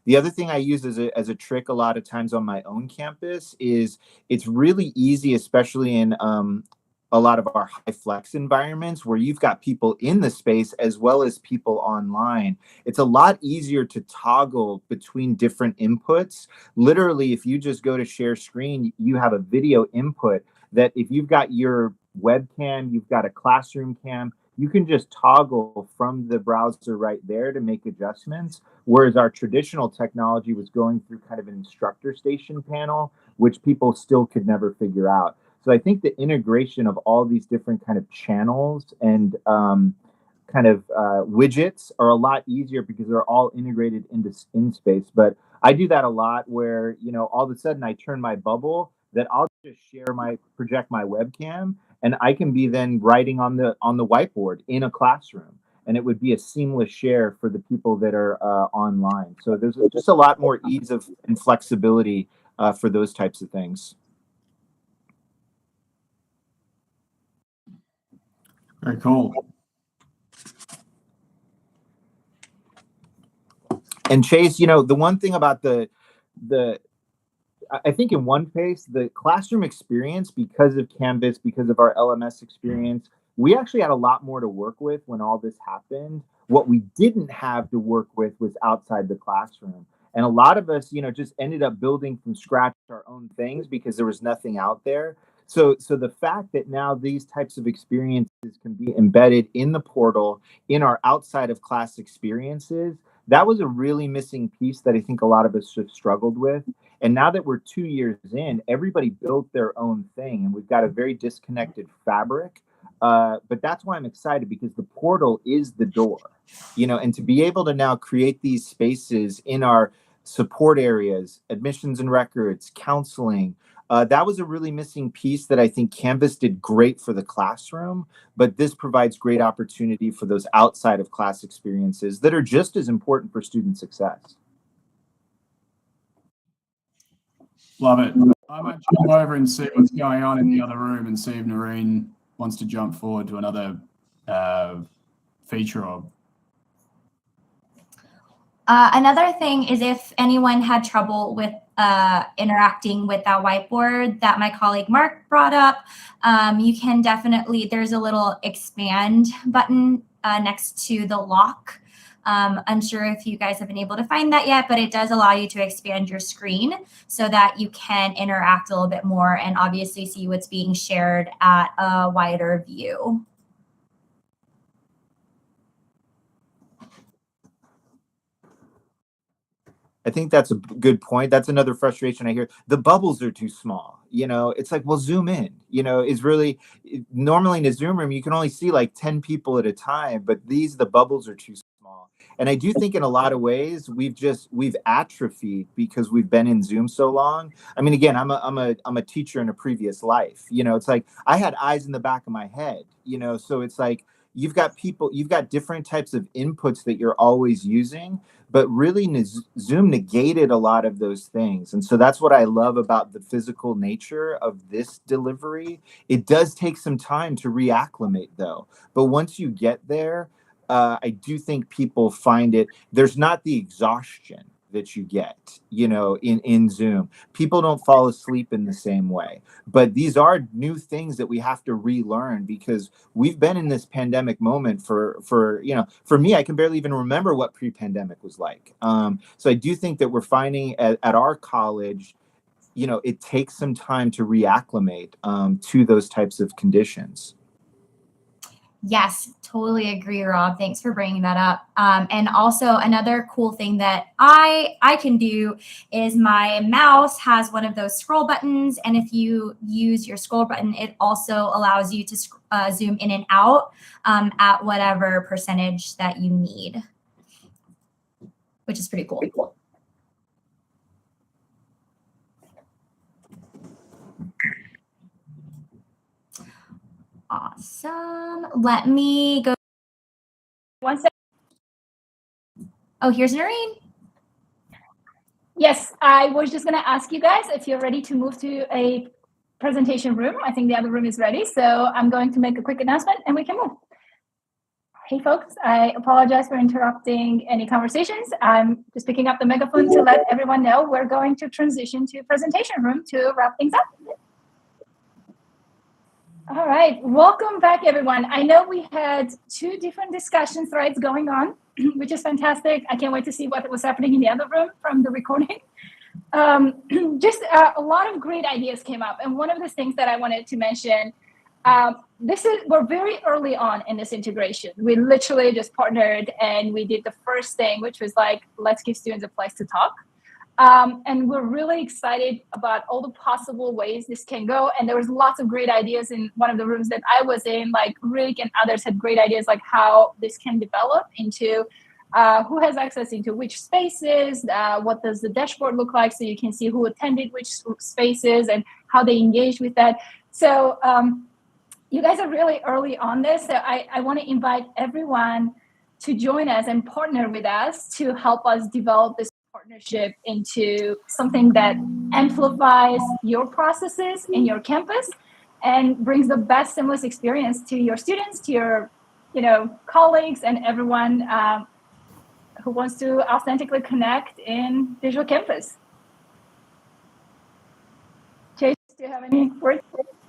F: The other thing I use as a trick a lot of times on my own campus is it's really easy, especially in a lot of our high flex environments where you've got people in the space as well as people online. It's a lot easier to toggle between different inputs. Literally, if you just go to share screen, you have a video input that if you've got your webcam, you've got a classroom cam, you can just toggle from the browser right there to make adjustments. Whereas our traditional technology was going through kind of an instructor station panel, which people still could never figure out. So I think the integration of all these different kind of channels and widgets are a lot easier because they're all integrated into InSpace. But I do that a lot where, all of a sudden I turn my bubble that I'll just project my webcam, and I can be then writing on the whiteboard in a classroom. And it would be a seamless share for the people that are online. So there's just a lot more ease and flexibility for those types of things.
E: Very cool.
F: And Chase, the one thing about I think in one case, the classroom experience, because of Canvas, because of our LMS experience, we actually had a lot more to work with when all this happened. What we didn't have to work with was outside the classroom. And a lot of us, just ended up building from scratch our own things because there was nothing out there. So the fact that now these types of experiences can be embedded in the portal, in our outside of class experiences, that was a really missing piece that I think a lot of us have struggled with. And now that we're 2 years in, everybody built their own thing, and we've got a very disconnected fabric. But that's why I'm excited, because the portal is the door, and to be able to now create these spaces in our support areas, admissions and records, counseling, that was a really missing piece that I think Canvas did great for the classroom, but this provides great opportunity for those outside of class experiences that are just as important for student success.
E: Love it. I might jump over and see what's going on in the other room and see if Narine wants to jump forward to another feature.
A: Another thing is, if anyone had trouble with interacting with that whiteboard that my colleague Mark brought up, you can definitely, there's a little expand button next to the lock. Unsure if you guys have been able to find that yet, but it does allow you to expand your screen so that you can interact a little bit more and obviously see what's being shared at a wider view.
F: I think that's a good point. That's another frustration I hear. The bubbles are too small. It's like, well, zoom in, is really, normally in a Zoom room, you can only see like 10 people at a time, but the bubbles are too small. And I do think in a lot of ways, we've atrophied because we've been in Zoom so long. I mean, again, I'm a teacher in a previous life. It's like I had eyes in the back of my head, so it's like, you've got different types of inputs that you're always using, but really Zoom negated a lot of those things. And so that's what I love about the physical nature of this delivery. It does take some time to reacclimate though. But once you get there, I do think people find there's not the exhaustion that you get, in Zoom. People don't fall asleep in the same way. But these are new things that we have to relearn, because we've been in this pandemic moment for me, I can barely even remember what pre-pandemic was like. So I do think that we're finding at our college, it takes some time to reacclimate to those types of conditions.
A: Yes, totally agree, Rob. Thanks for bringing that up. And also another cool thing that I can do is my mouse has one of those scroll buttons. And if you use your scroll button, it also allows you to zoom in and out at whatever percentage that you need, which is pretty cool. Awesome. Let me go.
D: One second.
A: Oh, here's Narine.
D: Yes, I was just going to ask you guys if you're ready to move to a presentation room. I think the other room is ready. So I'm going to make a quick announcement and we can move. Hey, folks, I apologize for interrupting any conversations. I'm just picking up the megaphone to let everyone know we're going to transition to presentation room to wrap things up. All right, welcome back, everyone. I know we had 2 different discussion threads going on, which is fantastic. I can't wait to see what was happening in the other room from the recording. Just a lot of great ideas came up. And one of the things that I wanted to mention, we're very early on in this integration. We literally just partnered and we did the first thing, which was like, let's give students a place to talk. And we're really excited about all the possible ways this can go. And there was lots of great ideas in one of the rooms that I was in, like Rick and others had great ideas like how this can develop into who has access into which spaces, what does the dashboard look like, so you can see who attended which spaces and how they engage with that. So you guys are really early on this, so I want to invite everyone to join us and partner with us to help us develop this partnership into something that amplifies your processes in your campus and brings the best seamless experience to your students, to your colleagues, and everyone who wants to authentically connect in digital campus. Chase, do you have any words?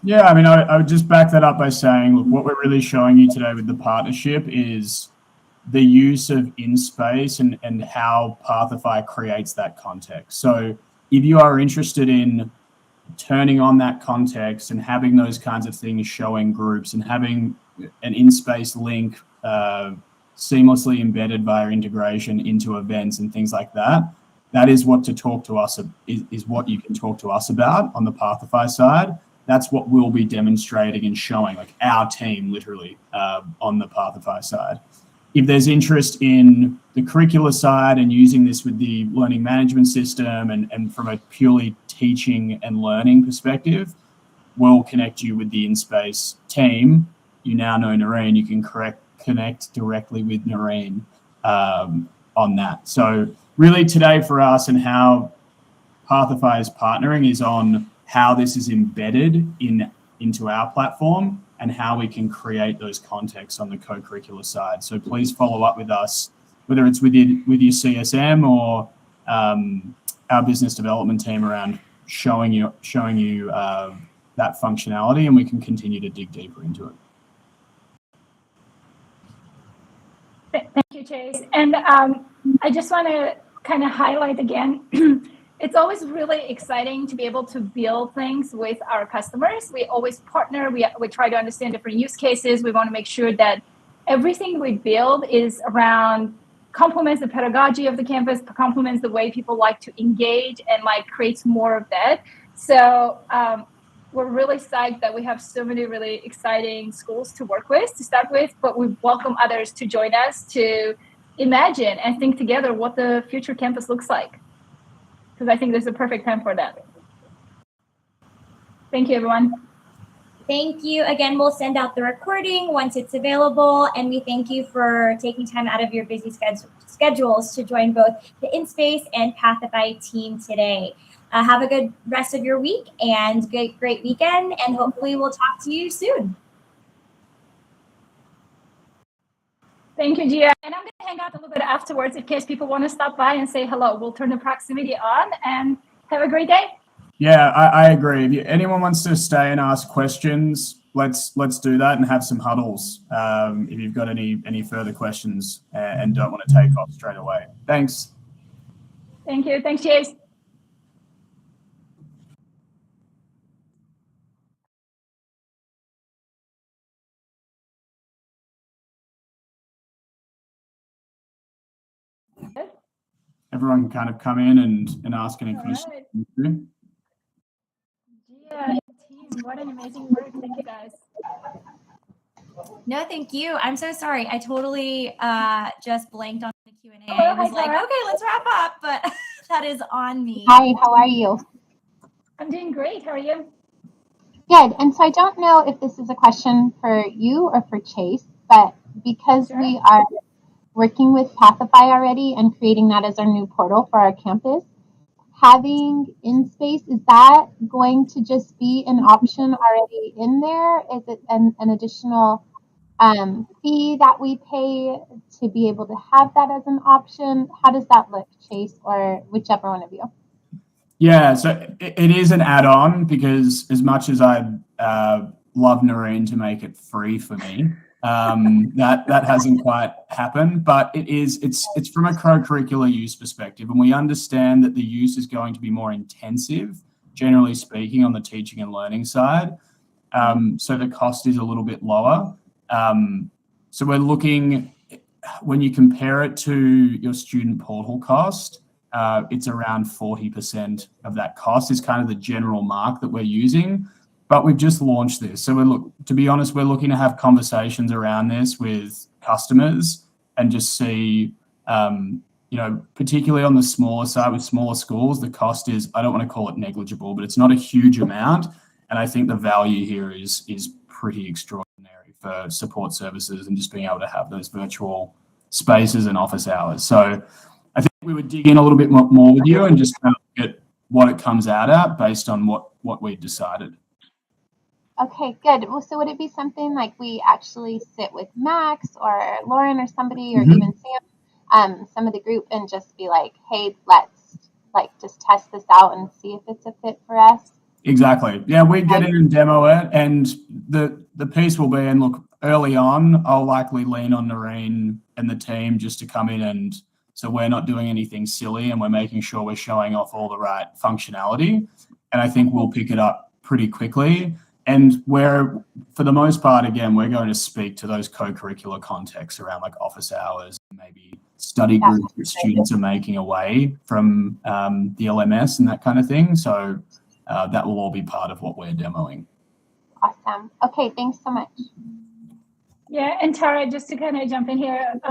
E: Yeah, I mean, I would just back that up by saying, look, what we're really showing you today with the partnership is the use of InSpace and how Pathify creates that context. So if you are interested in turning on that context and having those kinds of things showing groups and having an InSpace link seamlessly embedded via integration into events and things like that, that is what to talk to us is what you can talk to us about on the Pathify side. That's what we'll be demonstrating and showing, like our team literally on the Pathify side. If there's interest in the curricular side and using this with the learning management system and from a purely teaching and learning perspective, we'll connect you with the InSpace team. You now know Narine, you can connect directly with Narine on that. So really today for us and how Pathify is partnering is on how this is embedded into our platform and how we can create those contexts on the co-curricular side. So please follow up with us, whether it's with your CSM or our business development team around showing you that functionality, and we can continue to dig deeper into it.
D: Thank you, Chase. And I just want to kind of highlight again, it's always really exciting to be able to build things with our customers. We always partner. We try to understand different use cases. We want to make sure that everything we build is around complements the pedagogy of the campus, complements the way people like to engage, and like creates more of that. So we're really psyched that we have so many really exciting schools to work with to start with, but we welcome others to join us to imagine and think together what the future campus looks like. Because I think there's a perfect time for that. Thank you, everyone.
A: Thank you. Again, we'll send out the recording once it's available. And we thank you for taking time out of your busy schedules to join both the InSpace and Pathify team today. Have a good rest of your week and great weekend. And hopefully we'll talk to you soon.
D: Thank you, Gia. And I'm going to hang out a little bit afterwards in case people want to stop by and say hello. We'll turn the proximity on and have a great day.
E: Yeah, I agree. If anyone wants to stay and ask questions, let's do that and have some huddles if you've got any further questions and don't want to take off straight away. Thanks.
D: Thank you. Thanks, Chase.
E: Everyone can kind of come in and ask any questions.
D: Right. Yeah, team, what an amazing work. Thank you, guys.
A: No, thank you. I'm so sorry. I totally just blanked on the Q&A.
D: Hello,
A: I was
D: hi,
A: like,
D: Tara.
A: okay, let's wrap up, but that is on me.
I: Hi, how are you?
D: I'm doing great. How are you?
I: Good. And so I don't know if this is a question for you or for Chase, but because
D: Sure.
I: we are working with Pathify already and creating that as our new portal for our campus, having InSpace, is that going to just be an option already in there? Is it an additional fee that we pay to be able to have that as an option? How does that look, Chase, or whichever one of you?
E: Yeah, so it is an add-on because as much as I'd love Narine to make it free for me, that hasn't quite happened, but it's from a co-curricular use perspective, and we understand that the use is going to be more intensive, generally speaking, on the teaching and learning side. So the cost is a little bit lower. So we're looking, when you compare it to your student portal cost, it's around 40% of that cost is kind of the general mark that we're using. But we've just launched this. So to be honest, we're looking to have conversations around this with customers and just see Particularly on the smaller side with smaller schools, the cost is, I don't want to call it negligible, but it's not a huge amount. And I think the value here is pretty extraordinary for support services and just being able to have those virtual spaces and office hours. So I think we would dig in a little bit more with you and just kind of look at what it comes out at based on what we decided.
I: Okay, good. Well, so would it be something like we actually sit with Max or Lauren or somebody or even Sam, some of the group, and just be like, hey, let's just test this out and see if it's a fit for us?
E: Exactly. Yeah, we get in and demo it, and the piece will be, and look, early on, I'll likely lean on Narine and the team just to come in, and so we're not doing anything silly and we're making sure we're showing off all the right functionality. And I think we'll pick it up pretty quickly. And for the most part, again, we're going to speak to those co-curricular contexts around like office hours, maybe study groups that students are making away from the LMS and that kind of thing. So that will all be part of what we're demoing.
I: Awesome. Okay, thanks so much.
D: Yeah, and Tara, just to kind of jump in here,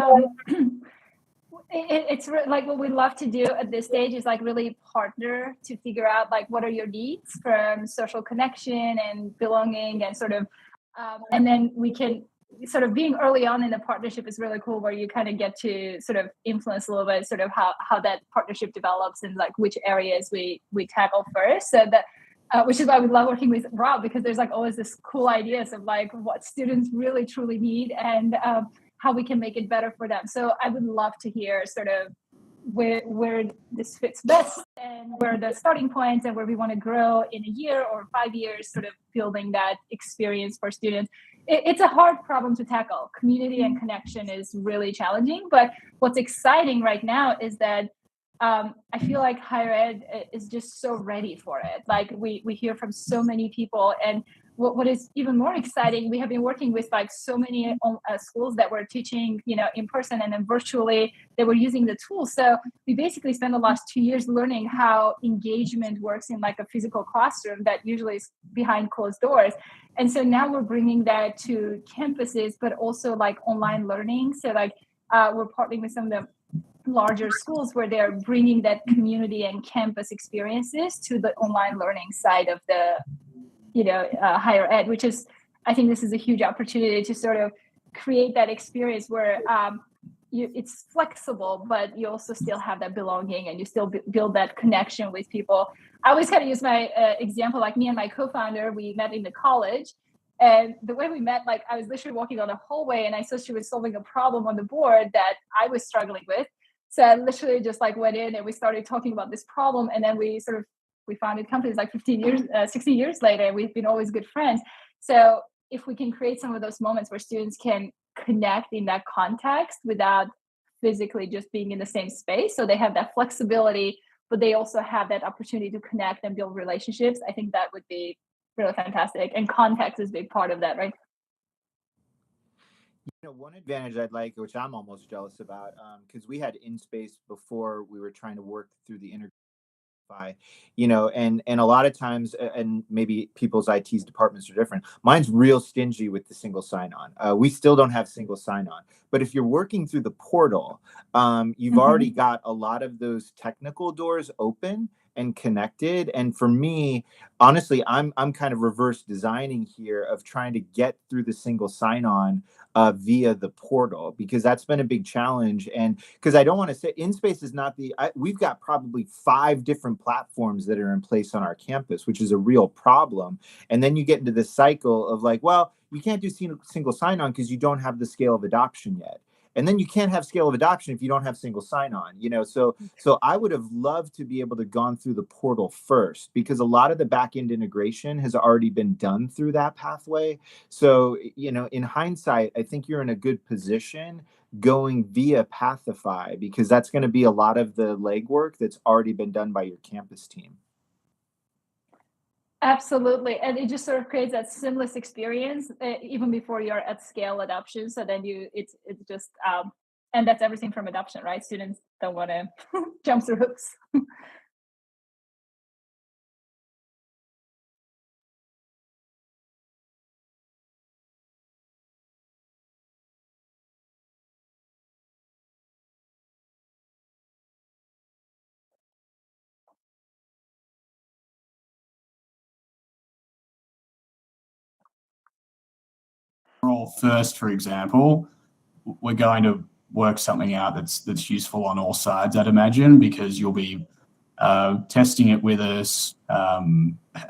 D: it's like what we love to do at this stage is like really partner to figure out like what are your needs from social connection and belonging and sort of, and then we can sort of being early on in the partnership is really cool where you kind of get to sort of influence a little bit sort of how that partnership develops and like which areas we tackle first. So that which is why we love working with Rob, because there's like always this cool ideas of like what students really truly need and how we can make it better for them. So I would love to hear sort of where this fits best and where the starting points and where we want to grow in a year or 5 years, sort of building that experience for students. It's a hard problem to tackle. Community and connection is really challenging, but what's exciting right now is that I feel like higher ed is just so ready for it. Like we hear from so many people, and what is even more exciting, we have been working with like so many schools that were teaching, in person and then virtually they were using the tools. So we basically spent the last 2 years learning how engagement works in like a physical classroom that usually is behind closed doors. And so now we're bringing that to campuses, but also like online learning. So like we're partnering with some of the larger schools where they're bringing that community and campus experiences to the online learning side of the higher ed, which is, I think this is a huge opportunity to sort of create that experience where it's flexible, but you also still have that belonging and you still build that connection with people. I always kind of use my example, like me and my co-founder, we met in the college. And the way we met, like I was literally walking on a hallway and I saw she was solving a problem on the board that I was struggling with. So I literally just like went in and we started talking about this problem. And then we founded companies like 16 years later, and we've been always good friends. So if we can create some of those moments where students can connect in that context without physically just being in the same space, so they have that flexibility, but they also have that opportunity to connect and build relationships, I think that would be really fantastic. And context is a big part of that, right?
F: One advantage I'd like, which I'm almost jealous about, because we had InSpace before we were trying to work through the and a lot of times, and maybe people's IT's departments are different. Mine's real stingy with the single sign-on. We still don't have single sign-on, but if you're working through the portal, you've already got a lot of those technical doors open and connected. And for me, honestly, I'm kind of reverse designing here of trying to get through the single sign-on via the portal, because that's been a big challenge. And because I don't want to say InSpace is not we've got probably 5 different platforms that are in place on our campus, which is a real problem. And then you get into this cycle of like, well, you can't do single sign-on because you don't have the scale of adoption yet. And then you can't have scale of adoption if you don't have single sign-on, So I would have loved to be able to gone through the portal first, because a lot of the back-end integration has already been done through that pathway. So, in hindsight, I think you're in a good position going via Pathify, because that's going to be a lot of the legwork that's already been done by your campus team.
D: Absolutely. And it just sort of creates that seamless experience even before you're at scale adoption. So then it's just, and that's everything from adoption, right? Students don't want to jump through hoops.
E: role first, for example, we're going to work something out that's useful on all sides, I'd imagine, because you'll be testing it with us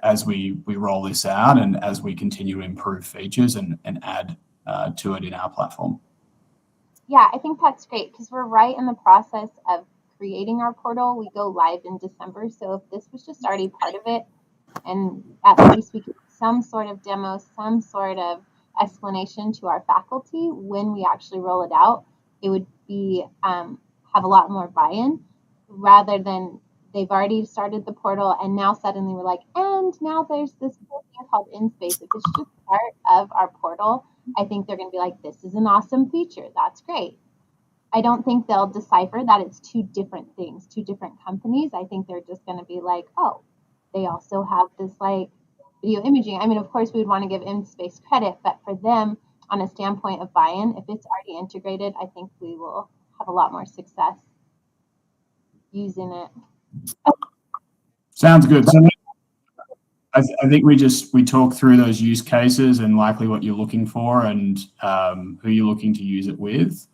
E: as we roll this out and as we continue to improve features and add to it in our platform.
I: Yeah, I think that's great because we're right in the process of creating our portal. We go live in December. So if this was just already part of it, and at least we could do some sort of demo, some sort of explanation to our faculty when we actually roll it out, it would be have a lot more buy-in rather than they've already started the portal and now suddenly we're like, and now there's this cool thing called InSpace. If it's just part of our portal, I think they're going to be like, this is an awesome feature. That's great. I don't think they'll decipher that it's two different things, two different companies. I think they're just going to be like, oh, they also have this like video imaging. I mean, of course, we would want to give InSpace credit, but for them, on a standpoint of buy-in, if it's already integrated, I think we will have a lot more success using it.
E: Sounds good. So I think we talk through those use cases and likely what you're looking for and who you're looking to use it with,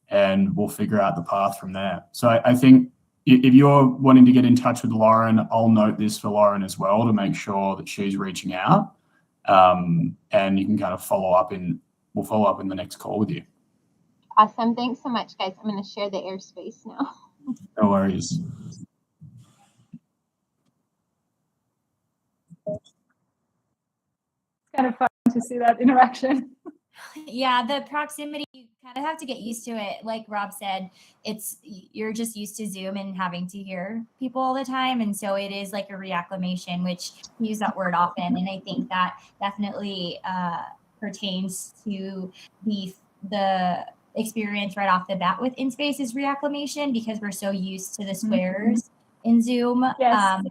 E: and we'll figure out the path from there. So I think if you're wanting to get in touch with Lauren, I'll note this for Lauren as well to make sure that she's reaching out, and you can kind of we'll follow up in the next call with you.
I: Awesome. Thanks so much, guys. I'm going to share the airspace now.
E: No worries.
D: It's kind of fun to see that interaction.
A: Yeah, the proximity, you kind of have to get used to it. Like Rob said, you're just used to Zoom and having to hear people all the time. And so it is like a reacclimation, which we use that word often. And I think that definitely pertains to the experience right off the bat with InSpace is reacclimation because we're so used to the squares in Zoom.
D: Yes.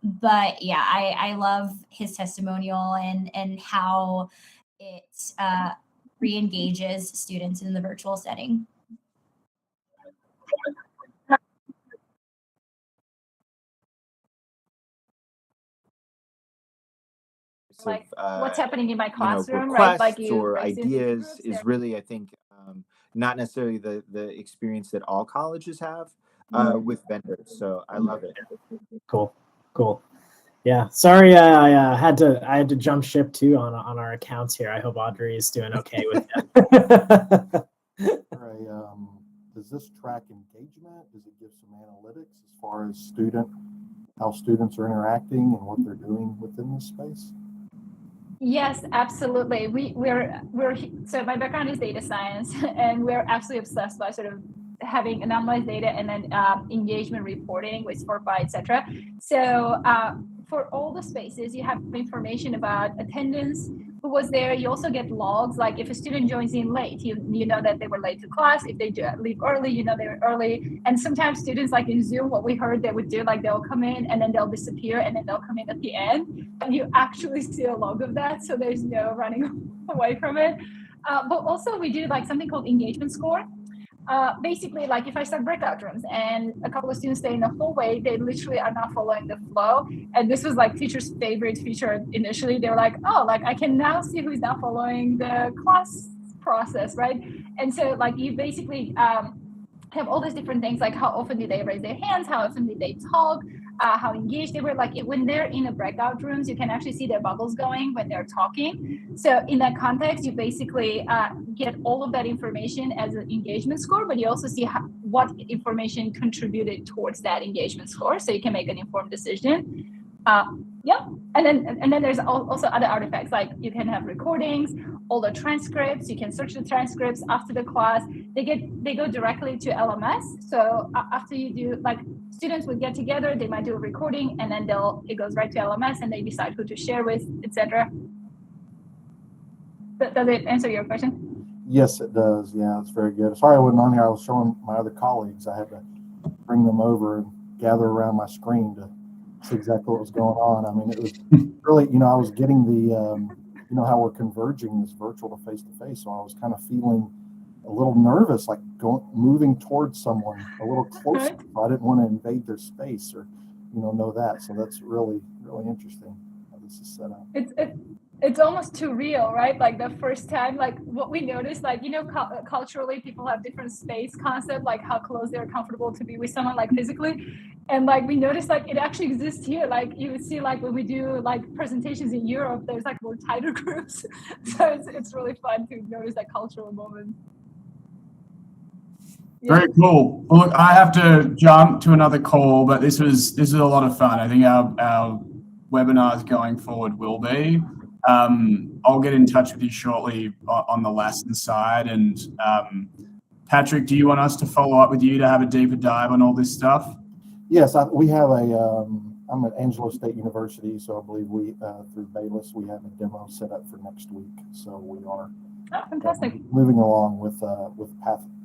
A: But yeah, I love his testimonial and how it re-engages students in the virtual setting.
F: Like
D: what's happening in my classroom,
F: requests
D: right? Like you
F: or
D: raised into
F: ideas
D: groups,
F: is
D: yeah.
F: really, I think, not necessarily the experience that all colleges have with vendors. So I love it.
B: Cool. Yeah, sorry, I had to jump ship too on our accounts here. I hope Audrey is doing okay with that.
G: Does this track engagement? Does it give some analytics as far as how students are interacting and what they're doing within this space?
D: Yes, absolutely. We're so my background is data science, and we're absolutely obsessed by sort of having anonymized data and then engagement reporting with Fortify, etc. So for all the spaces, you have information about attendance, who was there. You also get logs, like if a student joins in late, you know that they were late to class. If they leave early, you know they were early. And sometimes students, like in Zoom, what we heard they would do, like they'll come in and then they'll disappear and then they'll come in at the end. And you actually see a log of that, so there's no running away from it. But also we do like something called engagement score. Basically, like if I start breakout rooms and a couple of students stay in the hallway, they literally are not following the flow. And this was like teachers' favorite feature initially. They were like, oh, like I can now see who's not following the class process, right? And so like you basically have all these different things, like how often did they raise their hands, how often did they talk, how engaged they were. Like when they're in a breakout rooms, you can actually see their bubbles going when they're talking. So in that context, you basically get all of that information as an engagement score, but you also see what information contributed towards that engagement score, so you can make an informed decision. Yeah, and then there's also other artifacts, like you can have recordings, all the transcripts. You can search the transcripts after the class. They go directly to LMS. So after you do, like students would get together, they might do a recording, and then it goes right to LMS, and they decide who to share with, etc. Does it answer your question?
G: Yes, it does. Yeah, it's very good. Sorry I wasn't on here. I was showing my other colleagues. I had to bring them over and gather around my screen to see exactly what was going on. I mean, it was really, I was getting the, how we're converging this virtual to face-to-face. So I was kind of feeling a little nervous, like moving towards someone a little closer. I didn't want to invade their space or, know that. So that's really, really interesting how this is set up.
D: it's almost too real, right? Like the first time, like what we noticed, like, you know, culturally people have different space concept, like how close they're comfortable to be with someone, like physically. And like we noticed like it actually exists here. Like you would see like when we do like presentations in Europe, there's like more tighter groups. So it's really fun to notice that cultural moment. Yeah.
E: Very cool. Well, look, I have to jump to another call, but this is a lot of fun. I think our webinars going forward will be. I'll get in touch with you shortly on the Lassen side. And Patrick, do you want us to follow up with you to have a deeper dive on all this stuff?
J: Yes, we have I'm at Angelo State University, so I believe we, through Bayless, we have a demo set up for next week. So we are
D: fantastic.
J: Moving along with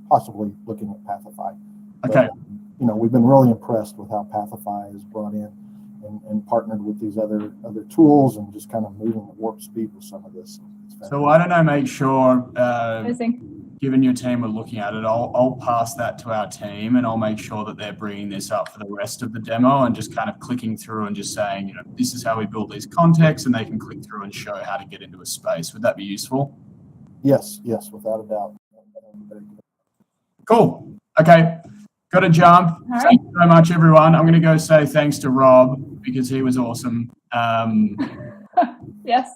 J: possibly looking at Pathify.
E: Okay.
J: But, you know, we've been really impressed with how Pathify is brought in and partnered with these other tools and just kind of moving at warp speed with some of this.
E: So why don't I make sure,
D: Amazing.
E: given your team are looking at it, I'll pass that to our team and I'll make sure that they're bringing this up for the rest of the demo and just kind of clicking through and just saying, you know, this is how we build these contexts, and they can click through and show how to get into a space. Would that be useful?
J: Yes, without a doubt.
E: Cool. Okay. Got to jump.
D: All right.
E: Thank you so much, everyone. I'm going to go say thanks to Rob because he was awesome.
D: Yes.